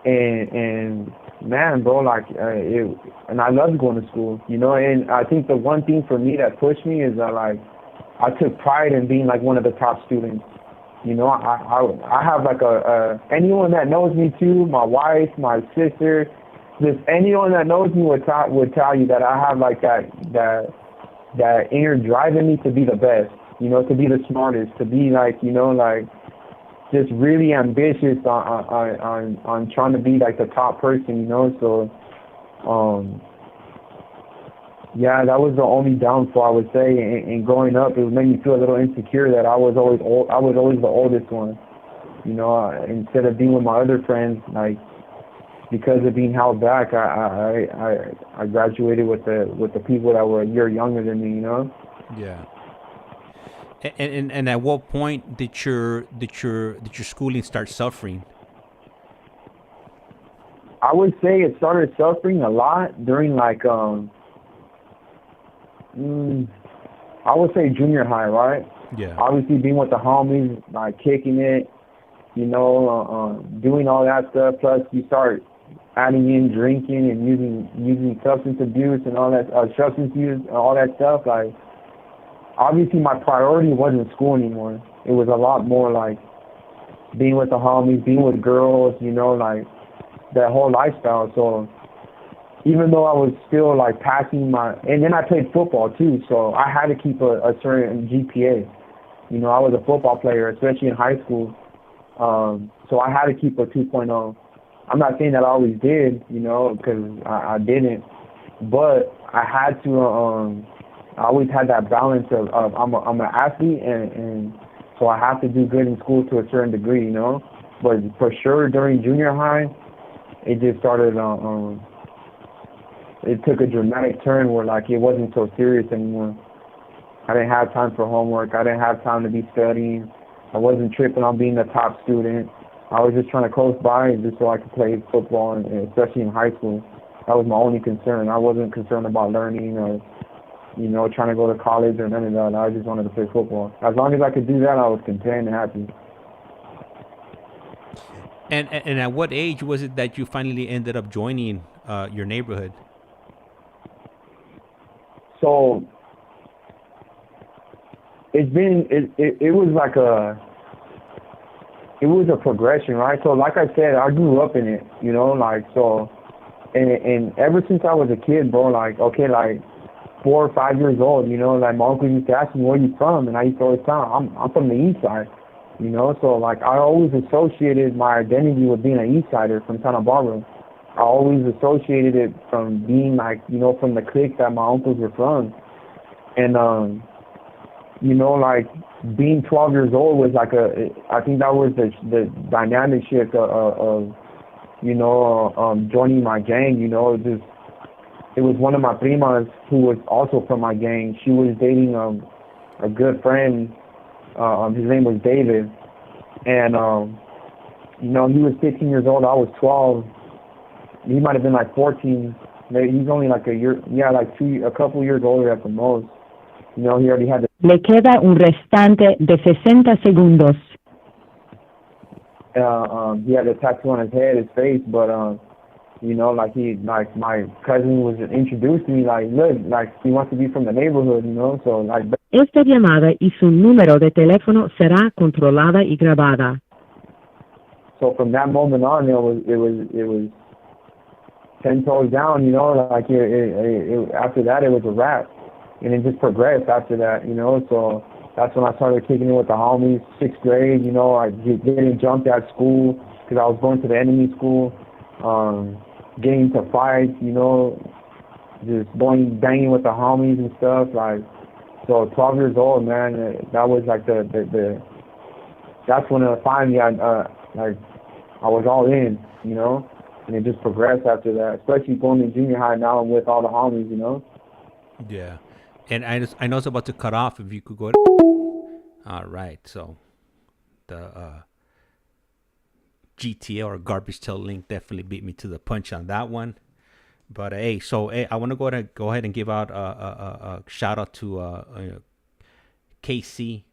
And man, bro, like and I loved going to school, you know. And I think the one thing for me that pushed me is that like I took pride in being like one of the top students. You know, I have like anyone that knows me too, my wife, my sister, just anyone that knows me would tell you that I have like that inner drive in me to be the best. You know, to be the smartest, to be like, you know, like just really ambitious on trying to be like the top person, you know. So Yeah, that was the only downfall, I would say. And growing up, it made me feel a little insecure that I was always the oldest one. You know, instead of being with my other friends, like because of being held back, I graduated with the people that were a year younger than me. You know. Yeah. And at what point did your schooling start suffering? I would say it started suffering a lot during like I would say junior high, right? Yeah. Obviously being with the homies, like kicking it, you know, doing all that stuff. Plus you start adding in drinking and using substance abuse and all that substance use and all that stuff. Like obviously my priority wasn't school anymore. It was a lot more like being with the homies, being with girls, you know, like that whole lifestyle. So even though I was still like passing and then I played football too, so I had to keep a certain GPA. You know, I was a football player, especially in high school. So I had to keep a 2.0. I'm not saying that I always did, you know, because I didn't, but I had to. I always had that balance of I'm an athlete, and so I have to do good in school to a certain degree, you know. But for sure, during junior high, it just started. It took a dramatic turn where like it wasn't so serious anymore. I didn't have time for homework. I didn't have time to be studying. I wasn't tripping on being the top student. I was just trying to coast by just so I could play football, and especially in high school. That was my only concern. I wasn't concerned about learning or, you know, trying to go to college or none of that. I just wanted to play football. As long as I could do that, I was content and happy. And at what age was it that you finally ended up joining your neighborhood? So it was like it was a progression, right? So like I said, I grew up in it, you know, like, so, and ever since I was a kid, bro, like, okay, like 4 or 5 years old, you know, like my uncle used to ask me, where you from? And I used to always tell him, I'm from the east side, you know, so like I always associated my identity with being an east sider from Santa Barbara. I always associated it from being like, you know, from the clique that my uncles were from. And, you know, like being 12 years old was like I think that was the dynamic shift of you know, joining my gang, you know. It was one of my primas who was also from my gang. She was dating a good friend, his name was David, and you know, he was 15 years old, I was 12. He might have been like 14. Maybe he's only like a couple years older at the most. You know, he already had the... Le queda un restante de 60 segundos. He had a tattoo on his head, his face, but you know, like my cousin was introduced to me, like, look, like he wants to be from the neighborhood, you know, so like. Esta llamada y su número de teléfono será controlada y grabada. So from that moment on, it was 10 toes down, you know, like after that it was a wrap. And it just progressed after that, you know, so that's when I started kicking it with the homies, 6th grade, you know, I getting jumped at school because I was going to the enemy school, getting into fights, you know, just banging with the homies and stuff, like, so 12 years old, man, that was like that's when finally I was all in, you know, and it just progressed after that, especially going to junior high now and with all the homies, you know. Yeah. And I know it's about to cut off. If you could go. All right. So the GTA or garbage tail link definitely beat me to the punch on that one. But hey, I want to go ahead and give out a shout out to KC,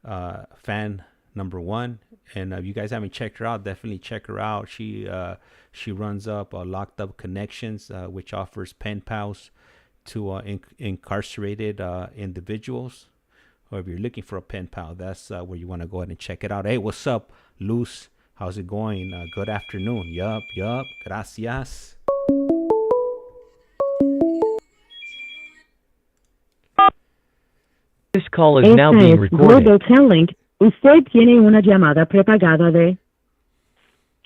fan number 1. And if you guys haven't checked her out, definitely check her out. She runs up Locked Up Connections, which offers pen pals to incarcerated individuals, or if you're looking for a pen pal, that's where you want to go ahead and check it out. Hey, what's up, Luz? How's it going? Good afternoon. Yup. Gracias. This call is now being recorded. Global Telling. Usted tiene una llamada prepagada de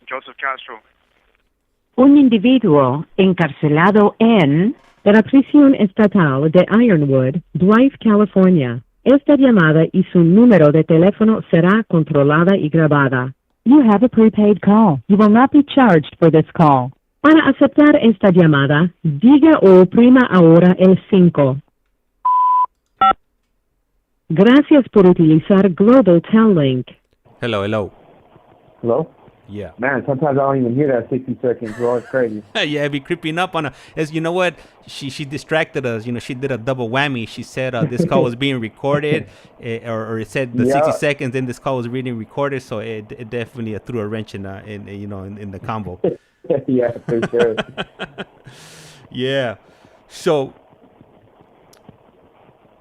Joseph Castro. un individuo encarcelado en de la prisión estatal de Ironwood, Drive, California. Esta llamada y su número de teléfono será controlada y grabada. You have a prepaid call. You will not be charged for this call. Para aceptar esta llamada, diga o oprima ahora el 5. Gracias por utilizar Global Tel Link. Hello. Hello? Yeah. Man, sometimes I don't even hear that 60 seconds, bro. It's crazy. Yeah, it'd be creeping up on her. As you know what? She distracted us. You know, she did a double whammy. She said this call was being recorded, or it said the 60 seconds, then this call was being recorded. So it definitely threw a wrench in the combo. Yeah, for sure. Yeah.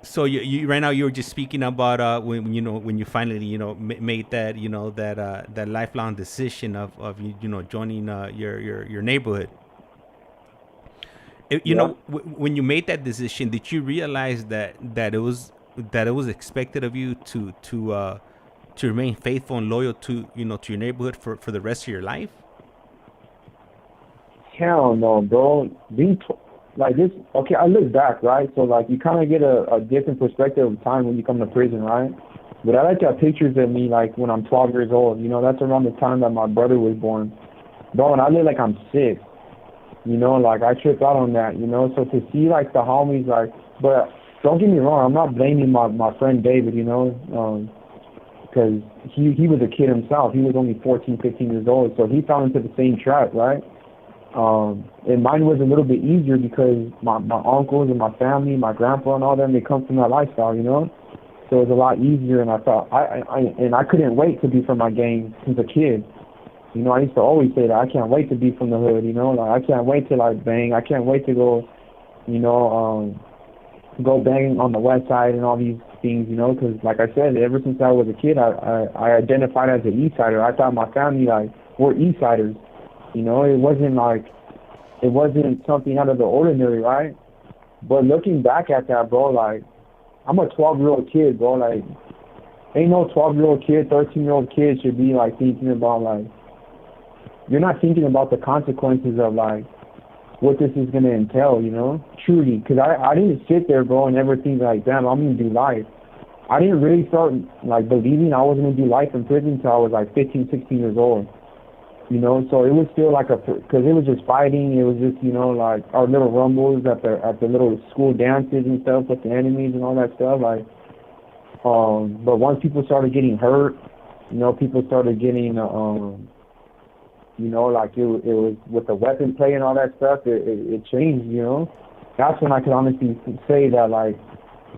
So you right now you were just speaking about when you finally made that that lifelong decision of joining your neighborhood. When you made that decision, did you realize that it was expected of you to remain faithful and loyal to your neighborhood for the rest of your life? Hell no, bro. Like this, okay, I look back, right? So, like, you kind of get a different perspective of time when you come to prison, right? But I like to have pictures of me, like, when I'm 12 years old. That's around the time that my brother was born. Bro, and I look like I'm 6. Like, I trip out on that, So, to see, like, the homies, like, but don't get me wrong, I'm not blaming my friend David, because he was a kid himself. He was only 14, 15 years old, so he fell into the same trap, right? And mine was a little bit easier because my uncles and my family, my grandpa and all them, they come from that lifestyle, So it was a lot easier, and I thought I couldn't wait to be from my gang since a kid. I used to always say that I can't wait to be from the hood, like I can't wait to like bang, I can't wait to go, go bang on the west side and all these things, because like I said, ever since I was a kid, I identified as an East Sider. I thought my family we're East Siders. It wasn't something out of the ordinary, right? But looking back at that, bro, like, I'm a 12-year-old kid, bro. Like, ain't no 12-year-old kid, 13-year-old kid should be, like, thinking about, like, you're not thinking about the consequences of, like, what this is going to entail, Truly. Because I didn't sit there, bro, and ever think, like, damn, I'm going to do life. I didn't really start, like, believing I was going to do life in prison until I was, like, 15, 16 years old. So it was still like because it was just fighting. It was just, like our little rumbles at the little school dances and stuff with the enemies and all that stuff. Like, but once people started getting hurt, people started getting, like it was with the weapon play and all that stuff. It changed, That's when I could honestly say that, like,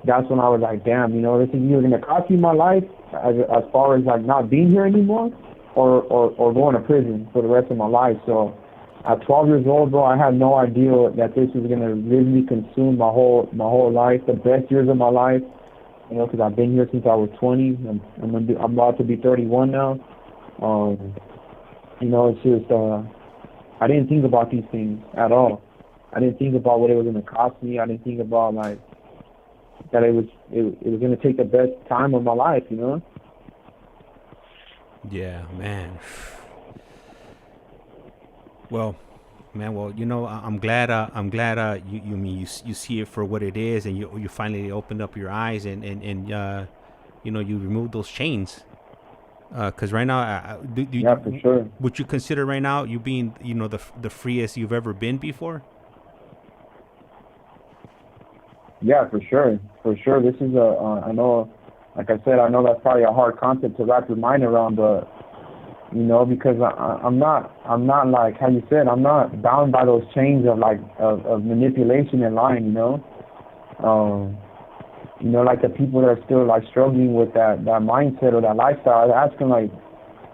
that's when I was like, damn, this is either gonna cost me my life as far as like not being here anymore. Or going to prison for the rest of my life. So at 12 years old, bro, I had no idea that this was gonna really consume my whole life, the best years of my life. Because I've been here since I was 20. I'm about to be 31 now. It's just I didn't think about these things at all. I didn't think about what it was gonna cost me. I didn't think about like that it was gonna take the best time of my life. Yeah, man. Well, I'm glad you see it for what it is, and you finally opened up your eyes and you removed those chains. Because right now, for sure. Would you consider right now you being the freest you've ever been before? Yeah, for sure. This is I know. Like I said, I know that's probably a hard concept to wrap your mind around, but because I'm not like how you said, I'm not bound by those chains of manipulation and lying. Like the people that are still like struggling with that mindset or that lifestyle. I ask them like,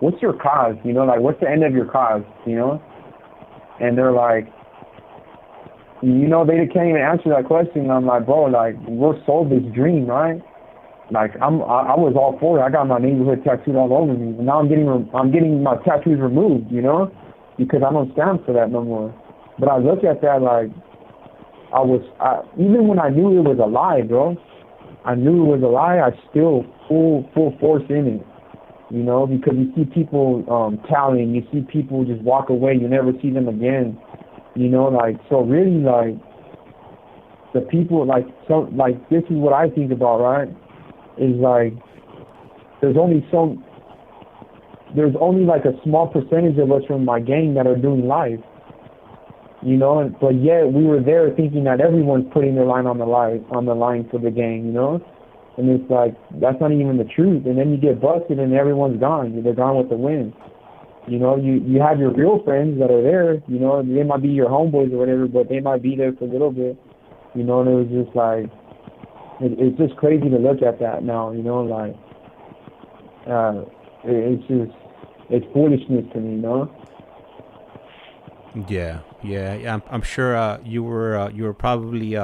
what's your cause? Like what's the end of your cause? And they're like, they can't even answer that question. I'm like, bro, like we're sold this dream, right? Like I was all for it. I got my neighborhood tattooed all over me, and now I'm getting my tattoos removed, because I don't stand for that no more. But I look at that like even when I knew it was a lie, bro. I knew it was a lie. I still full force in it, because you see people tallying, you see people just walk away, you never see them again, like so really like the people, like, this is what I think about, right? Is like, there's only like a small percentage of us from my gang that are doing live, you know. But yet we were there thinking that everyone's putting their line on the line for the gang, you know. And it's like, that's not even the truth. And then you get busted and everyone's gone. They're gone with the wind. You know, you have your real friends that are there, you know. They might be your homeboys or whatever, but they might be there for a little bit, you know. And it was just like, it's just crazy to look at that now, you know. Like, it's foolishness to me, you know. Yeah. I'm sure you were probably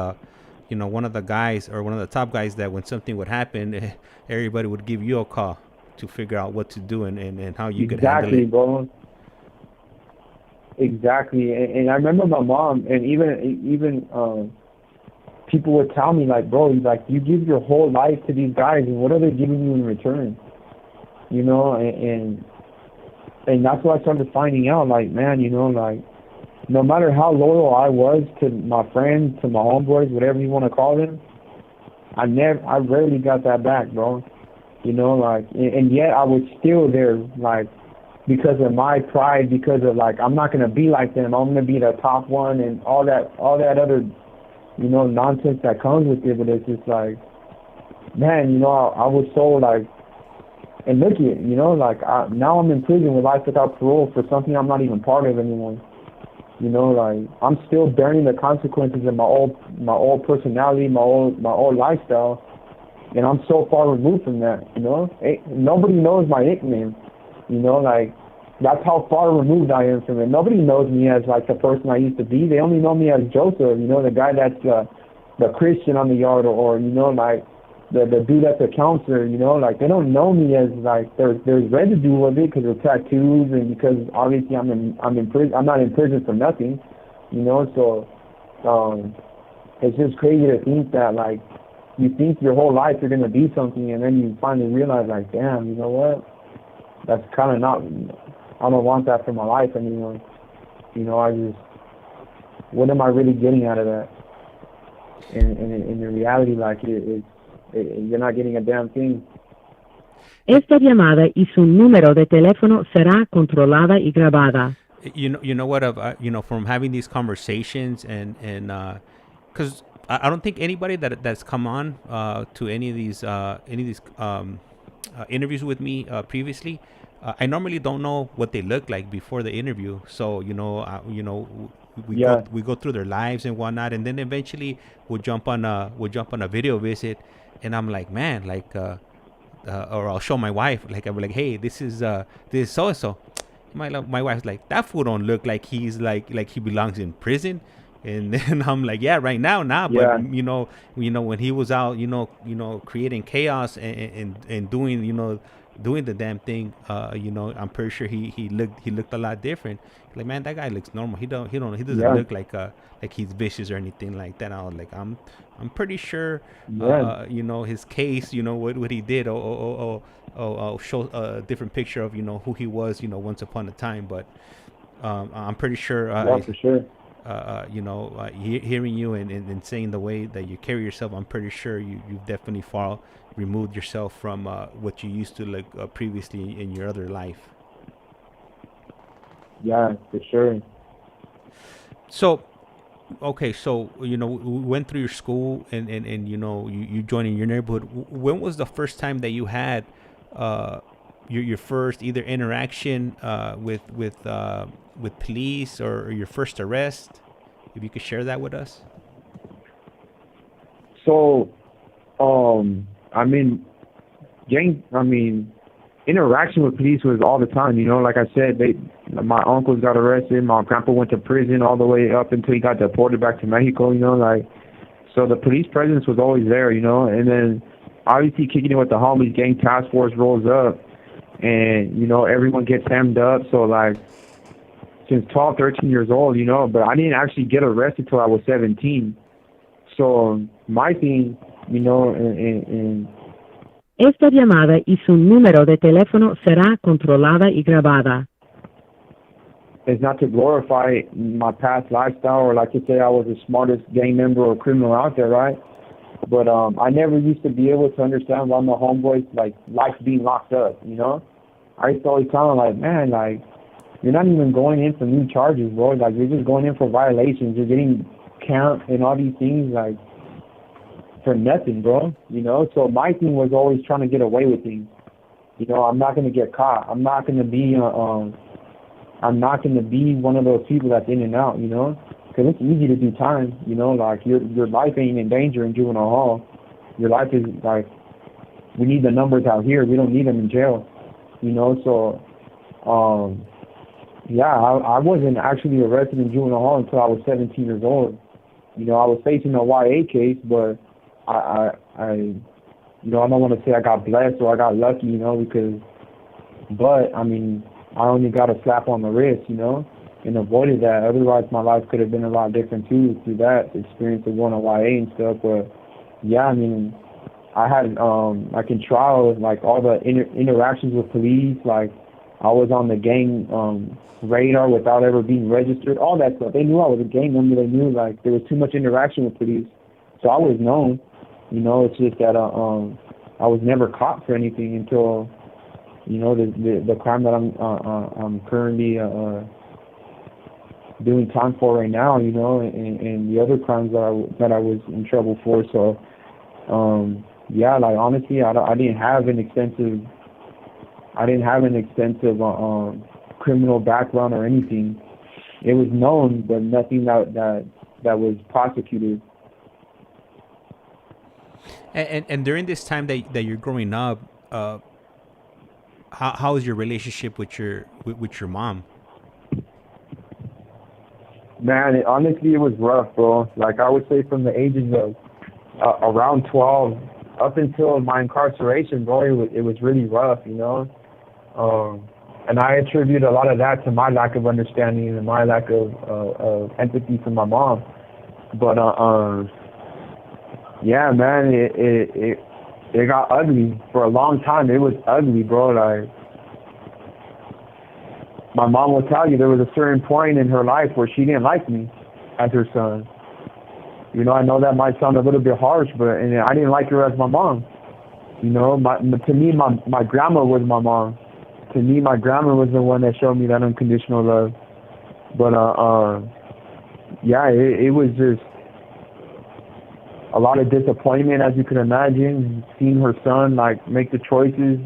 you know, one of the guys or one of the top guys that when something would happen, everybody would give you a call to figure out what to do and how you could handle it. Bro. Exactly, and I remember my mom, and even people would tell me, like, bro, like, you give your whole life to these guys, and what are they giving you in return? You know, and that's what I started finding out. Like, man, you know, like, no matter how loyal I was to my friends, to my homeboys, whatever you want to call them, I rarely got that back, bro. You know, like, and yet I was still there, like, because of my pride, because of, like, I'm not gonna be like them. I'm gonna be the top one, and all that other, you know, nonsense that comes with it. But it's just like, man, you know, I was so, like, and look at it, you know, like, now I'm in prison with life without parole for something I'm not even part of anymore. You know, like, I'm still bearing the consequences of my old personality, my old lifestyle, and I'm so far removed from that. You know, nobody knows my nickname. You know, like, that's how far removed I am from it. Nobody knows me as, like, the person I used to be. They only know me as Joseph. You know, the guy that's the Christian on the yard, or you know, like, the dude that's a counselor, you know. Like, they don't know me as, like, there's residue of it because of tattoos, and because obviously I'm in prison. I'm not in prison for nothing, you know. So it's just crazy to think that, like, you think your whole life you're gonna be something, and then you finally realize, like, damn, you know what, that's kind of not, I don't want that for my life anymore. You know, what am I really getting out of that? And in the reality, like, you're not getting a damn thing. Esta llamada y su número de teléfono será controlada y grabada. You know what? You know, from having these conversations and because I don't think anybody that's come on to any of these interviews with me previously, I normally don't know what they look like before the interview. So we go through their lives and whatnot, and then eventually we'll jump on a video visit. And I'm like, man, like, or I'll show my wife, like, I'll be like, hey, this is so-and-so. My wife's like, that fool don't look like he's like he belongs in prison. And then I'm like, yeah, right now, nah. Yeah. But you know, when he was out, you know, creating chaos and doing, doing the damn thing, you know, I'm pretty sure he looked a lot different. Like, man, that guy looks normal. He doesn't look like he's vicious or anything like that. I was like, I'm pretty sure, you know, his case, you know, what he did, or show a different picture of, you know, who he was, you know, once upon a time. But I'm pretty sure. For sure. You know, hearing you and saying the way that you carry yourself, I'm pretty sure you've definitely far removed yourself from what you used to like previously in your other life. Yeah, for sure. So, okay, so, you know, we went through your school and you know, you joined in your neighborhood. When was the first time that you had your first either interaction with police or your first arrest? If you could share that with us. So, interaction with police was all the time, you know. Like I said, my uncles got arrested, my grandpa went to prison all the way up until he got deported back to Mexico, you know, like, so the police presence was always there, you know. And then obviously kicking it with the homies, gang task force rolls up, and, you know, everyone gets hemmed up. So, like, since 12, 13 years old, you know, but I didn't actually get arrested till I was 17. So my thing, you know, and Esta llamada y su número de teléfono será controlada y grabada. is not to glorify my past lifestyle or like to say I was the smartest gang member or criminal out there, right? But I never used to be able to understand why my homeboys like liked being locked up, you know? I used to always tell them like, man, like, you're not even going in for new charges, bro. Like, you're just going in for violations. You're getting count and all these things, like, for nothing, bro. You know? So my thing was always trying to get away with things. You know, I'm not going to get caught. I'm not going to be one of those people that's in and out, you know? Because it's easy to do time, you know? Like, your life ain't in danger in juvenile hall. Your life is, like, we need the numbers out here. We don't need them in jail, you know? So, yeah, I wasn't actually arrested in juvenile hall until I was 17 years old. You know, I was facing a YA case, but I you know, I don't want to say I got blessed or I got lucky, you know, but I mean, I only got a slap on the wrist, you know, and avoided that. Otherwise, my life could have been a lot different too through that experience of going to YA and stuff. But yeah, I mean, I had like in trial, like all the interactions with police, like I was on the gang radar without ever being registered, all that stuff. They knew I was a gang member. They knew like there was too much interaction with police, so I was known. You know, it's just that I was never caught for anything until, you know, the crime that I'm currently doing time for right now. You know, and the other crimes that I was in trouble for. So, yeah, like honestly, I didn't have an extensive criminal background or anything. It was known, but nothing that was prosecuted. And during this time that you're growing up, how is your relationship with your mom? Man, honestly, it was rough, bro. Like I would say, from the ages of around 12 up until my incarceration, bro, it was really rough, you know. And I attribute a lot of that to my lack of understanding and my lack of empathy for my mom. But yeah, man, it got ugly for a long time. It was ugly, bro. Like, my mom will tell you there was a certain point in her life where she didn't like me as her son. You know, I know that might sound a little bit harsh, but and I didn't like her as my mom. You know, to me, my grandma was my mom. To me, my grandma was the one that showed me that unconditional love. But yeah, it was just a lot of disappointment, as you can imagine, seeing her son like make the choices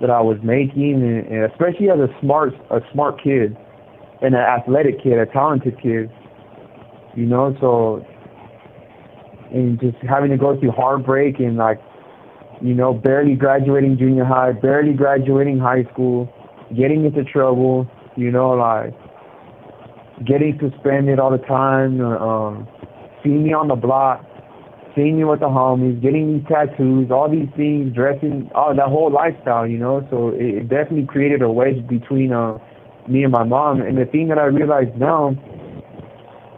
that I was making, and especially as a smart kid and an athletic kid, a talented kid, you know. So, and just having to go through heartbreak and like, you know, barely graduating junior high, barely graduating high school, getting into trouble, you know, like getting suspended all the time, seeing me on the block, seeing me with the homies, getting these tattoos, all these things, dressing, that whole lifestyle, you know. So it definitely created a wedge between me and my mom. And the thing that I realized now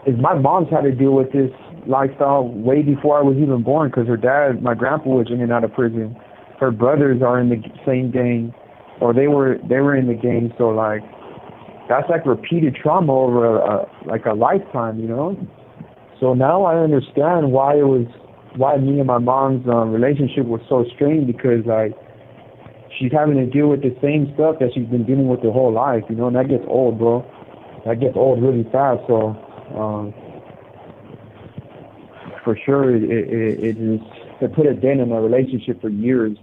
is my mom's had to deal with this lifestyle way before I was even born, because her dad, my grandpa, was in and out of prison. Her brothers are in the same gang, or they were in the gang. So like, that's like repeated trauma over a lifetime, you know. So now I understand why me and my mom's relationship was so strained, because like she's having to deal with the same stuff that she's been dealing with her whole life, you know. And that gets old, bro. That gets old really fast. So for sure, it put a dent in our relationship for years.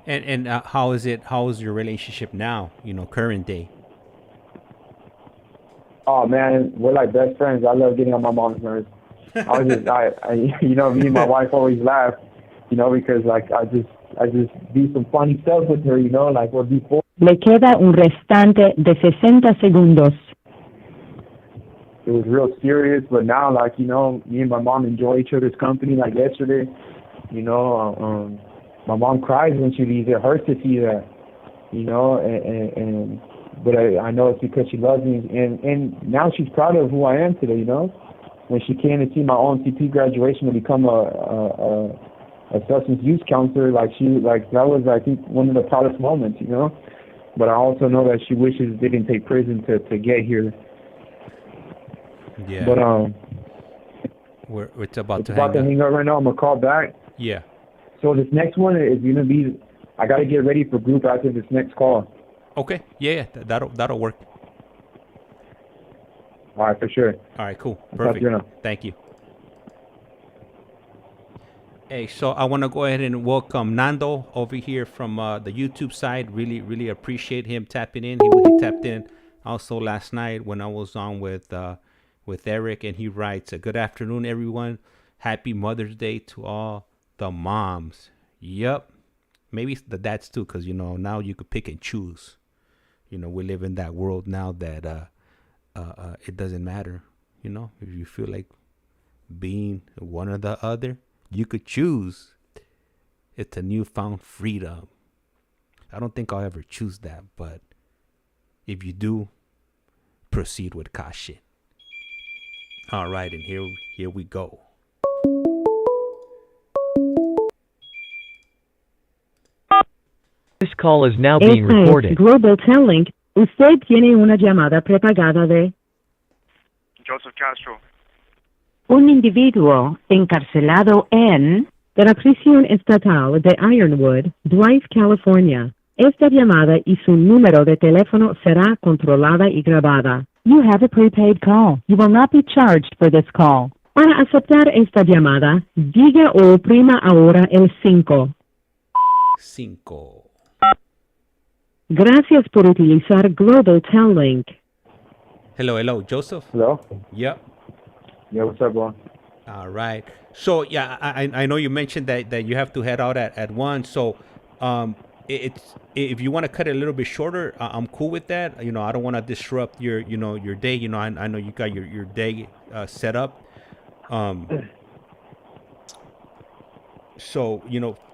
And how is your relationship now, you know, current day? Oh man, we're like best friends. I love getting on my mom's nerves. I you know, me and my wife always laugh, you know, because like I just do some funny stuff with her, you know, like we'll be. Le queda un restante de 60 segundos. It was real serious, but now, like, you know, me and my mom enjoy each other's company. Like yesterday, you know, my mom cries when she leaves. It hurts to see that, you know, but I know it's because she loves me, and now she's proud of who I am today, you know. When she came to see my OMCP graduation to become a substance use counselor, like that was, I think, one of the proudest moments, you know. but I also know that she wishes they didn't take prison to get here. Yeah. But it's about it's to about to hang up right now. I'm gonna call back. Yeah. So this next one is gonna be. I gotta get ready for group after this next call. Okay. Yeah. That'll work. All right, for sure. All right. Cool. Perfect. Thank you. Hey, so I want to go ahead and welcome Nando over here from the YouTube side. Really appreciate him tapping in. He tapped in also last night when I was on with Eric, and he writes, "Good afternoon, everyone. Happy Mother's Day to all the moms." Yep. Maybe the dads too, because, now you could pick and choose. We live in that world now that it doesn't matter. If you feel like being one or the other, you could choose. It's a newfound freedom. I don't think I'll ever choose that, but if you do, proceed with caution. All right, and here we go. This call is now being recorded. Global Telling. Usted tiene una llamada prepagada de Joseph Castro. un individuo encarcelado en la prisión estatal de Ironwood, Drive, California. Esta llamada y su número de teléfono será controlada y grabada. You have a prepaid call. You will not be charged for this call. Para aceptar esta llamada, diga o oprima ahora el 5. 5. Gracias por utilizar Global Tel Link. Hello, Joseph. Hello? Yep. Yeah, what's up, bro? All right. So, yeah, I know you mentioned that you have to head out at 1. So, if you want to cut it a little bit shorter, I'm cool with that. I don't want to disrupt your day. I know you got your day set up. So,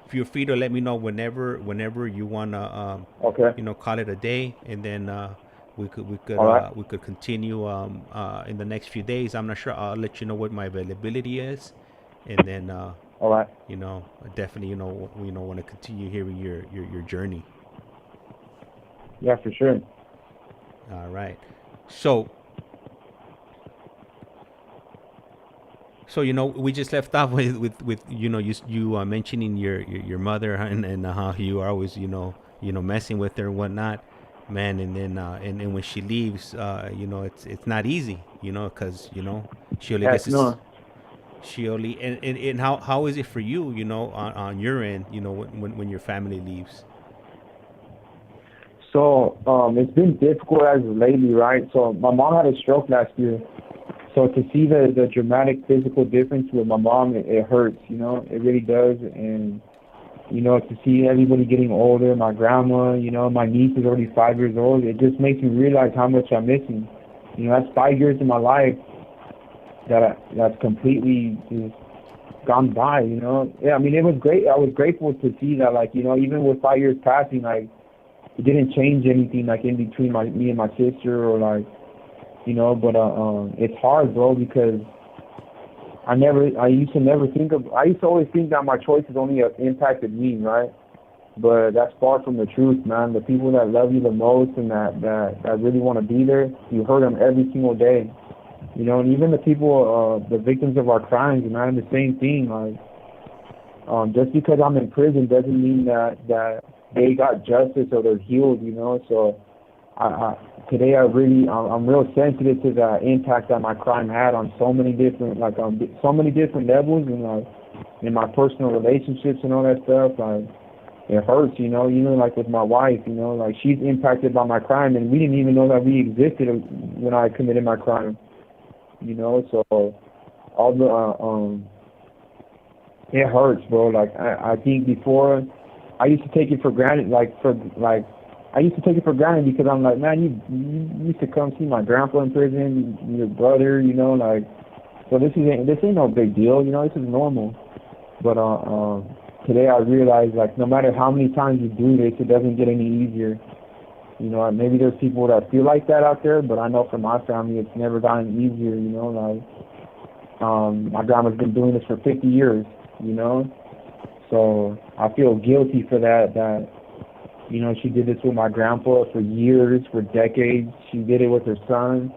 feel free to let me know whenever you wanna call it a day, and then we could continue in the next few days. I'm not sure. I'll let you know what my availability is, and then all right. Definitely want to continue hearing your journey. Yeah, for sure. All right. So we just left off with you mentioning your mother and how you are always messing with her and whatnot, man. And then and when she leaves, it's not easy, because she only gets she only and how is it for you, on your end, when your family leaves? So it's been difficult as of lately, right? So my mom had a stroke last year. So to see the dramatic physical difference with my mom, it hurts, it really does. And, to see everybody getting older, my grandma, my niece is already 5 years old, it just makes me realize how much I'm missing. That's 5 years of my life that's completely just gone by, Yeah, I mean, it was great. I was grateful to see that, even with 5 years passing, it didn't change anything, in between me and my sister or, but it's hard, bro, because I used to always think that my choices only impacted me, right? But that's far from the truth, man. The people that love you the most and that really want to be there, you hurt them every single day, and even the people, the victims of our crimes, man, the same thing. Just because I'm in prison doesn't mean that they got justice or they're healed, so today I'm real sensitive to the impact that my crime had on so many different levels, and in my personal relationships and all that stuff. It hurts, even with my wife, she's impacted by my crime, and we didn't even know that we existed when I committed my crime, so all the it hurts, bro. I think before I used to take it for granted, I used to take it for granted because I'm like, man, you used to come see my grandpa in prison, your brother, so this ain't no big deal, this is normal. But today I realize, no matter how many times you do this, it doesn't get any easier. Maybe there's people that feel like that out there, but I know for my family, it's never gotten easier, my grandma's been doing this for 50 years, so I feel guilty for that You know, she did this with my grandpa for years, for decades. She did it with her son,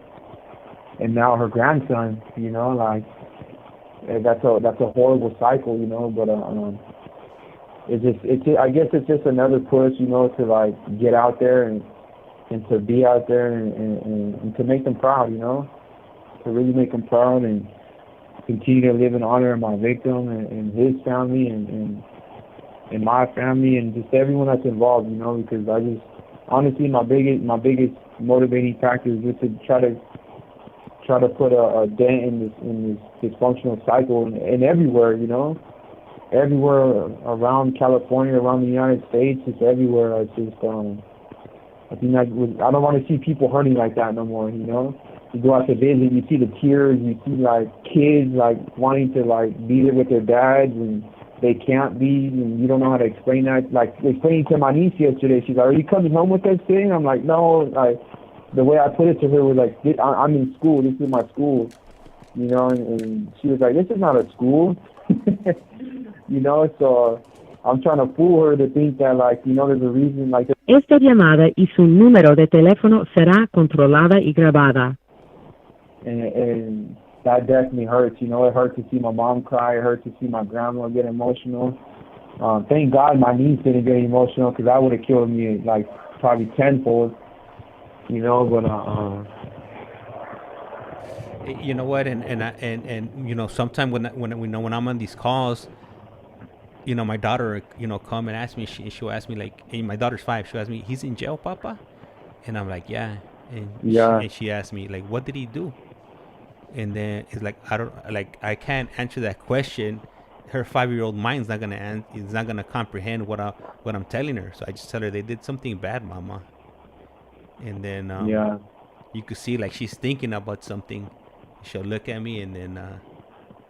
and now her grandson. You know, like that's a horrible cycle. You know, but I guess it's just another push. You know, to like get out there and to be out there and to make them proud. You know, to really make them proud and continue to live in honor of my victim and his family and my family and just everyone that's involved, you know, because I just honestly my biggest motivating factor is just to try to put a dent in this dysfunctional cycle and everywhere, you know, everywhere around California, around the United States, just everywhere. I think I don't want to see people hurting like that no more, you know. You go out to visit, you see the tears, you see like kids like wanting to like be there with their dads and they can't be, and you don't know how to explain that. Like explaining to my niece yesterday, she's like, "Are you coming home with us today?" And I'm like, "No." Like the way I put it to her was like, "I'm in school. This is my school," you know. And she was like, "This is not a school," you know. So I'm trying to fool her to think that like, you know, there's a reason like. Esta llamada y su número de teléfono será controlada y grabada. And that definitely hurts, you know. It hurts to see my mom cry. It hurts to see my grandma get emotional. Thank God my niece didn't get emotional, because that would have killed me like probably tenfold, you know. But you know what, and you know, sometimes when I'm on these calls, you know, my daughter, you know, come and ask me. She'll ask me like, hey, my daughter's 5. She'll ask me, "He's in jail, Papa?" And I'm like, "Yeah." And she asked me like, "What did he do?" And then it's like, I can't answer that question. Her 5-year-old mind's not gonna comprehend what I'm telling her. So I just tell her, they did something bad, Mama. And then you could see like she's thinking about something. She'll look at me and then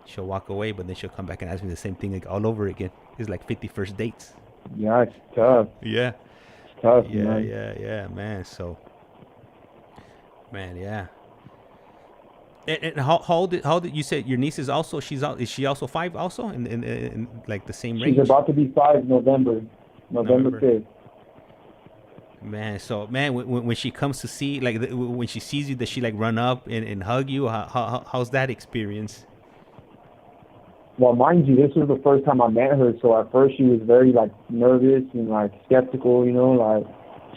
she'll walk away, but then she'll come back and ask me the same thing like all over again. It's like 51st dates. Yeah, it's tough. Yeah. It's tough, Yeah, man. yeah, man. So, man, yeah. And how old you said your niece is also? Is she also 5 also in like the same range? She's about to be 5 November 5th. Man, so man, when she comes to see, like when she sees you, does she like run up and hug you? How's that experience? Well, mind you, this was the first time I met her, so at first she was very like nervous and like skeptical, you know, like.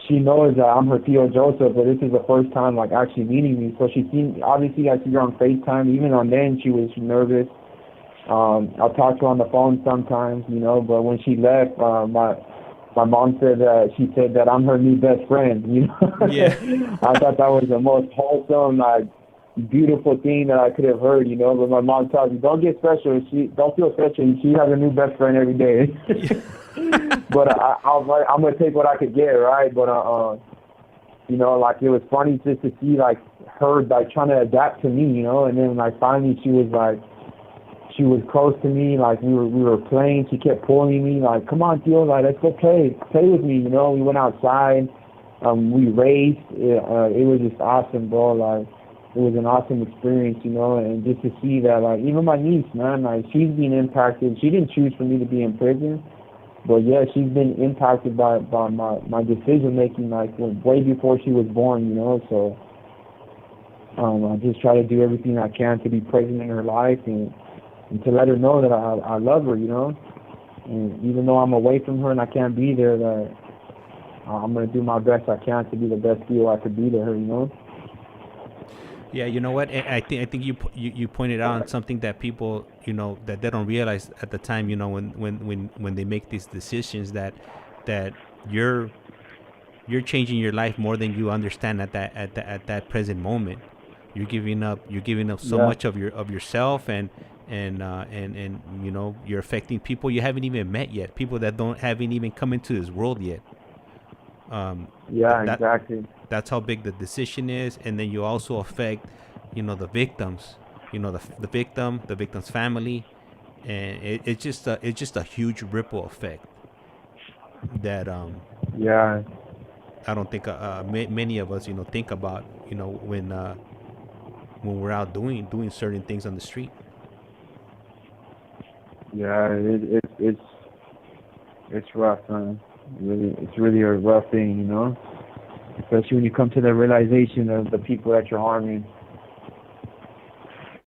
She knows that I'm her Tio Joseph, but this is the first time like actually meeting me. So she seen, obviously I see her on FaceTime. Even on then she was nervous. I'll talk to her on the phone sometimes, you know. But when she left, my mom said she said that I'm her new best friend. You know, yeah. I thought that was the most wholesome, like beautiful thing that I could have heard. You know, but my mom tells me, don't get special. Don't feel special. She has a new best friend every day. But I'm gonna take what I could get, right? But you know, like it was funny just to see like her like trying to adapt to me, you know. And then like finally she was close to me, like we were playing. She kept pulling me, like, "Come on, Theo, like let's go play with me," you know. We went outside, we raced. It was just awesome, bro. Like it was an awesome experience, you know. And just to see that, like even my niece, man, like she's being impacted. She didn't choose for me to be in prison. But yeah, she's been impacted by my decision making, like way before she was born, you know. So I just try to do everything I can to be present in her life and to let her know that I love her, you know. And even though I'm away from her and I can't be there, that I'm gonna do my best I can to be the best deal I could be to her, you know. Yeah, you know what? I think you pointed out on something that people, you know, that they don't realize at the time, you know, when they make these decisions, that you're changing your life more than you understand at that present moment. You're giving up so much of yourself and you know, you're affecting people you haven't even met yet, people that haven't even come into this world yet. Exactly. That's how big the decision is. And then you also affect, you know, the victims, you know, the victim's family, and it's just a huge ripple effect that I don't think many of us, you know, think about, you know, when we're out doing certain things on the street. Yeah, it's rough, man. It's really a rough thing, you know? Especially when you come to the realization of the people that you're harming.